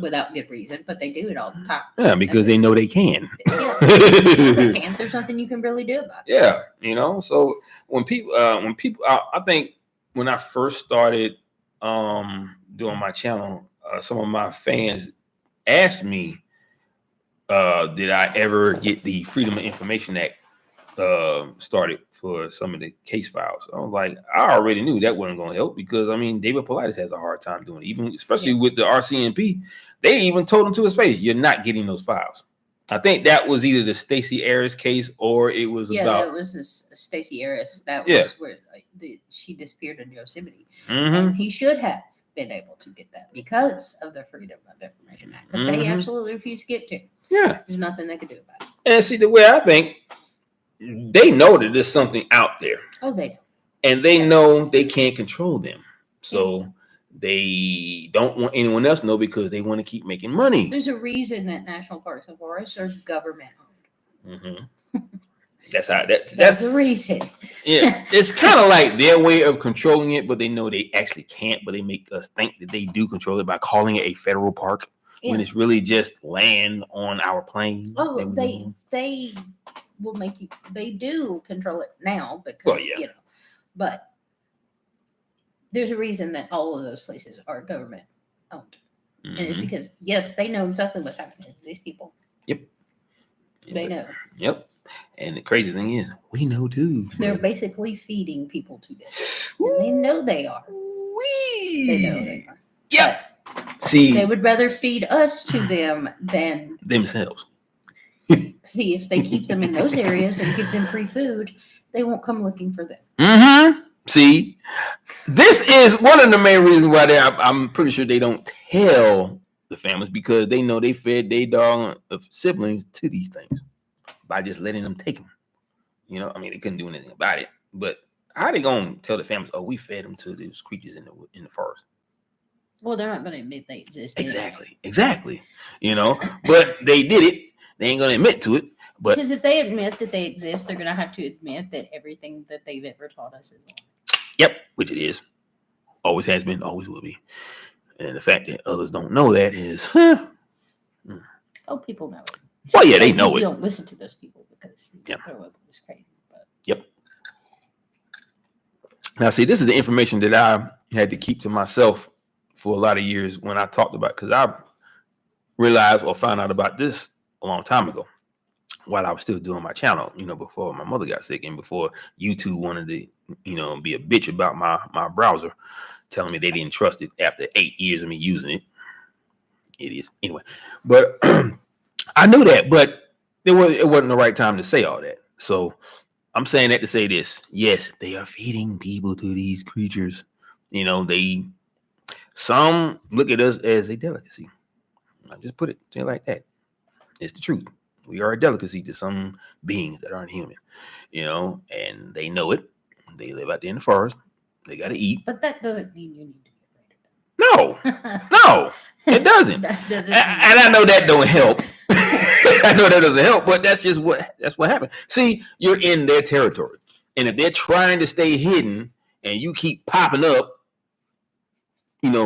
without good reason, but they do it all the time. Yeah, because they know they can. Yeah, they can. There's nothing you can really do about it. Yeah, so when people, I think when I first started doing my channel, some of my fans asked me, did I ever get the Freedom of Information Act started for some of the case files? I was like, I already knew that wasn't going to help, because I mean, David Paulides has a hard time doing it, even especially with the RCMP. They even told him to his face, "You're not getting those files." I think that was either the Stacey Harris case or it was about. That was this Stacey Harris. That was where she disappeared in Yosemite. He should have been able to get that because of the Freedom of Information Act, but they absolutely refused to get to. Yeah, there's nothing they could do about it. And see, the way I think, they know that there's something out there. Oh, they know. And they know they can't control them. So they don't want anyone else to know, because they want to keep making money. There's a reason that national parks and forests are government owned. That's how that's a reason. Yeah, it's kind of like their way of controlling it, but they know they actually can't. But they make us think that they do control it by calling it a federal park when it's really just land on our plain. Oh, they will make you. They do control it now because but there's a reason that all of those places are government owned, and it's because they know exactly what's happening to these people. Yep. They know. Yep. And the crazy thing is, we know too. They're basically feeding people to this. And they know they are. They know they are. Yep. But see, they would rather feed us to them than themselves. See, if they keep them in those areas and give them free food, they won't come looking for them. See, this is one of the main reasons why I'm pretty sure they don't tell the families, because they know they fed their dog of siblings to these things by just letting them take them. I mean, they couldn't do anything about it. But how are they gonna tell the families, "Oh, we fed them to these creatures in the forest"? Well, they're not going to admit they exist. Exactly. But they did it. They ain't gonna admit to it. But because if they admit that they exist, they're going to have to admit that everything that they've ever taught us is wrong. Yep, which it is. Always has been, always will be. And the fact that others don't know that is, Oh, people know it. Well, yeah, they know you it. don't listen to those people because their local is crazy. But. Yep. Now, see, this is the information that I had to keep to myself for a lot of years when I talked about, because I realized or found out about this a long time ago while I was still doing my channel, before my mother got sick and before YouTube wanted to, be a bitch about my browser, telling me they didn't trust it after 8 years of me using it. Idiots. Anyway, but I knew that, but it wasn't the right time to say all that. So I'm saying that to say this. Yes, they are feeding people to these creatures. Some look at us as a delicacy. I just put it like that. It's the truth. We are a delicacy to some beings that aren't human, and they know it. They live out there in the forest. They got to eat. But that doesn't mean you need to No, get rid of them. no, it doesn't. That doesn't And I know that don't help. I know that doesn't help, but that's what happened. See, you're in their territory, and if they're trying to stay hidden, and you keep popping up,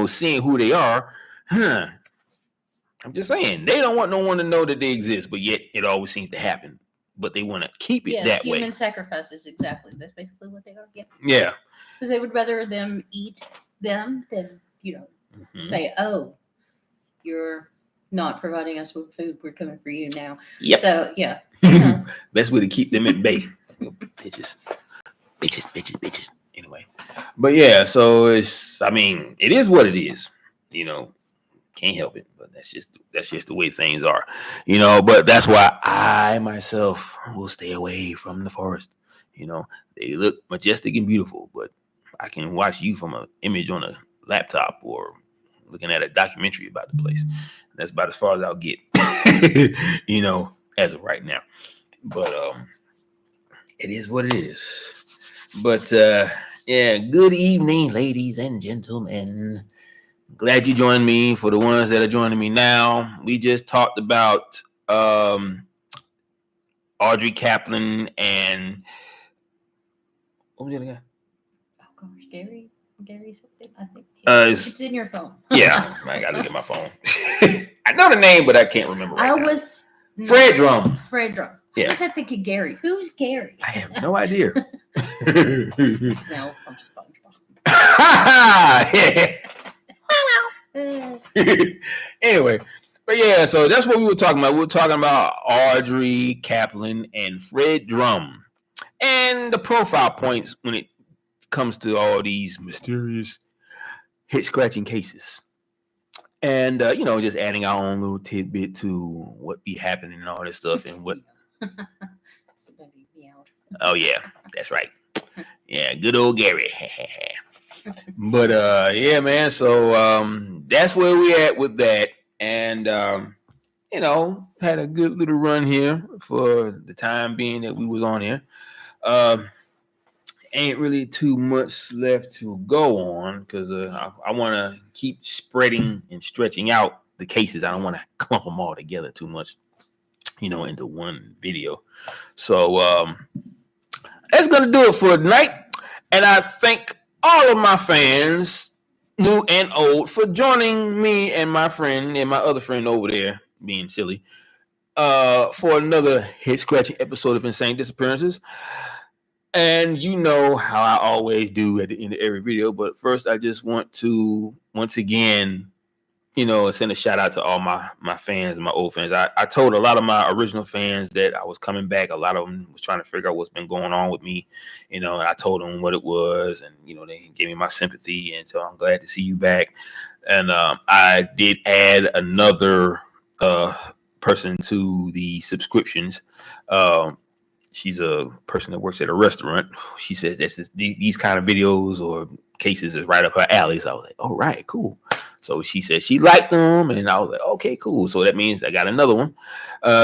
seeing who they are, I'm just saying they don't want no one to know that they exist, but yet it always seems to happen. But they want to keep it that way. Human sacrifices, exactly. That's basically what they are. Yeah. Because they would rather them eat them than say, "Oh, you're not providing us with food. We're coming for you now." Yep. So yeah. Best way to keep them at bay. Bitches. Anyway, but yeah, so it is what it is. Can't help it, but that's just the way things are. But that's why I myself will stay away from the forest. They look majestic and beautiful, but I can watch you from an image on a laptop or looking at a documentary about the place. That's about as far as I'll get, as of right now. But it is what it is. But yeah, good evening, ladies and gentlemen. Glad you joined me. For the ones that are joining me now, we just talked about Audrey Kaplan and what was the other guy? Oh gosh, Gary something. I think it's in your phone. Yeah, I gotta look at my phone. I know the name, but I can't remember right now. Fred Drumm. Fred Drumm. Yeah. I was thinking Gary. Who's Gary? I have no idea. This is Snell from SpongeBob. Anyway, but yeah, so that's what we were talking about. We were talking about Audrey Kaplan and Fred Drumm and the profile points when it comes to all these mysterious hit scratching cases. And just adding our own little tidbit to what be happening and all this stuff and what. Somebody meowed. Oh yeah, that's right. Yeah, good old Gary. But yeah, man. So that's where we at with that, and had a good little run here for the time being that we was on here. Ain't really too much left to go on because I want to keep spreading and stretching out the cases. I don't want to clump them all together too much, into one video. So that's gonna do it for tonight, and I thank all of my fans, new and old, for joining me and my friend and my other friend over there, being silly, for another hit scratching episode of Insane Disappearances. And you know how I always do at the end of every video, but first I just want to once again, send a shout out to all my fans, my old fans. I told a lot of my original fans that I was coming back. A lot of them was trying to figure out what's been going on with me, and I told them what it was, and they gave me my sympathy, and so I'm glad to see you back. And I did add another person to the subscriptions. She's a person that works at a restaurant. She says these kind of videos or cases is right up her alley. So I was like, all right, cool. So she said she liked them, and I was like, okay, cool. So that means I got another one.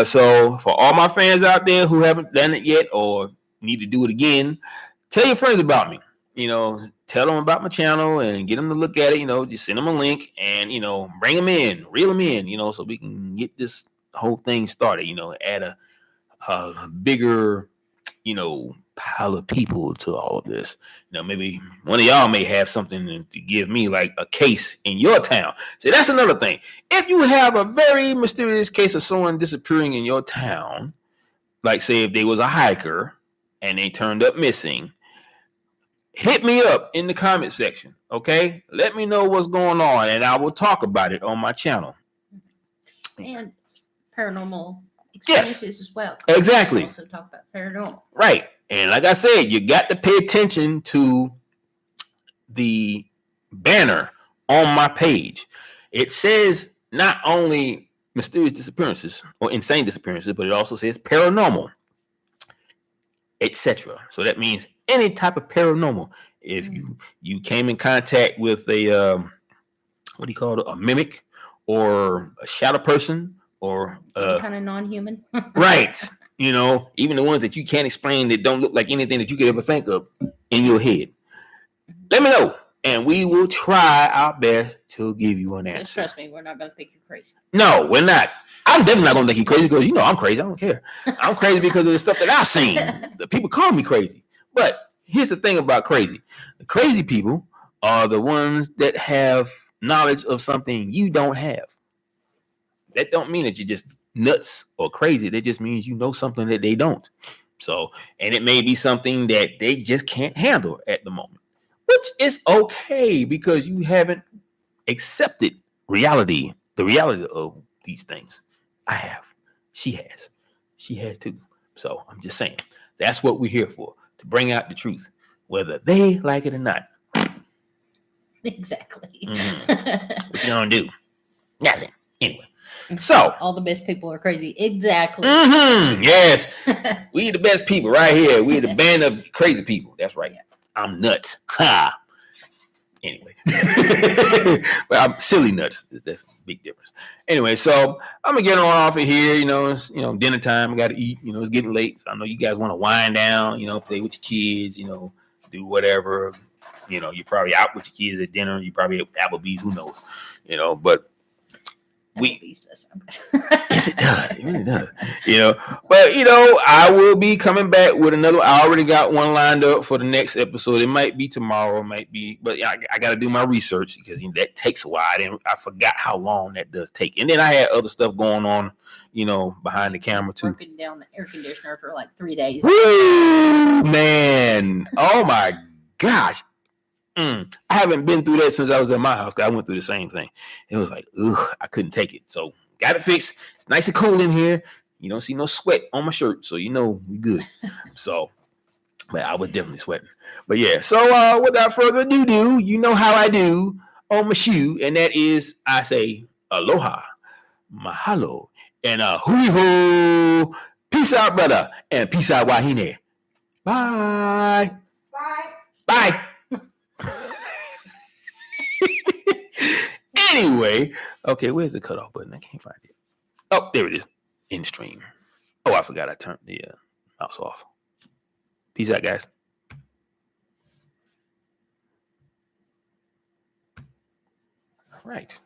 So for all my fans out there who haven't done it yet or need to do it again, tell your friends about me. Tell them about my channel and get them to look at it. Just send them a link and, bring them in, reel them in, so we can get this whole thing started, add a bigger, pile of people to all of this. Maybe one of y'all may have something to give me, like a case in your town. See, that's another thing. If you have a very mysterious case of someone disappearing in your town, like say if they was a hiker and they turned up missing, hit me up in the comment section, okay? Let me know what's going on, and I will talk about it on my channel. And paranormal experiences as well. Exactly. Also talk about paranormal. Right. And like I said, you got to pay attention to the banner on my page. It says not only mysterious disappearances or insane disappearances, but it also says paranormal, etc. So that means any type of paranormal. If you came in contact with a what do you call it, a mimic or a shadow person or Any kind of non-human. right. You know, even the ones that you can't explain that don't look like anything that you could ever think of in your head. Let me know, and we will try our best to give you an Just answer. trust me, we're not gonna think you're crazy. No, we're not. I'm definitely not gonna think you're crazy because you know I'm crazy. I don't care. I'm crazy because of the stuff that I've seen. The people call me crazy. But here's the thing about crazy. The crazy people are the ones that have knowledge of something you don't have. That don't mean that you're just nuts or crazy. That just means you know something that they don't. So, and it may be something that they just can't handle at the moment, which is okay because you haven't accepted reality, the reality of these things. I have. She has. She has too. So I'm just saying that's what we're here for, to bring out the truth, whether they like it or not. Exactly. What you gonna do? Nothing. Anyway. So all the best people are crazy. Exactly. Yes. We the best people right here. We the band of crazy people. That's right. Yeah. I'm nuts. Ha. Anyway. But I'm silly nuts. That's a big difference. Anyway, so I'm gonna get on off of here. You know, it's dinner time. I gotta eat. It's getting late. So I know you guys want to wind down, play with your kids, do whatever. You're probably out with your kids at dinner. You probably at Applebee's, who knows? But Applebee's does sound good. yes, it does. It really does. But I will be coming back with another. I already got one lined up for the next episode. It might be tomorrow, but I got to do my research because that takes a while. I forgot how long that does take. And then I had other stuff going on, behind the camera too. Working down the air conditioner for like 3 days. Woo, man! Oh my gosh. I haven't been through that since I was at my house. I went through the same thing. It was like, I couldn't take it. So got it fixed. It's nice and cool in here. You don't see no sweat on my shirt, so we good. So, but I was definitely sweating. But yeah, so without further ado, you know how I do on my shoe, and that is I say aloha, mahalo, and hui ho. Peace out, brother, and peace out, wahine. Bye. Bye. Bye. Anyway, okay, where's the cutoff button? I can't find it. Oh, there it is. In stream. Oh, I forgot I turned the mouse off. Peace out, guys. All right.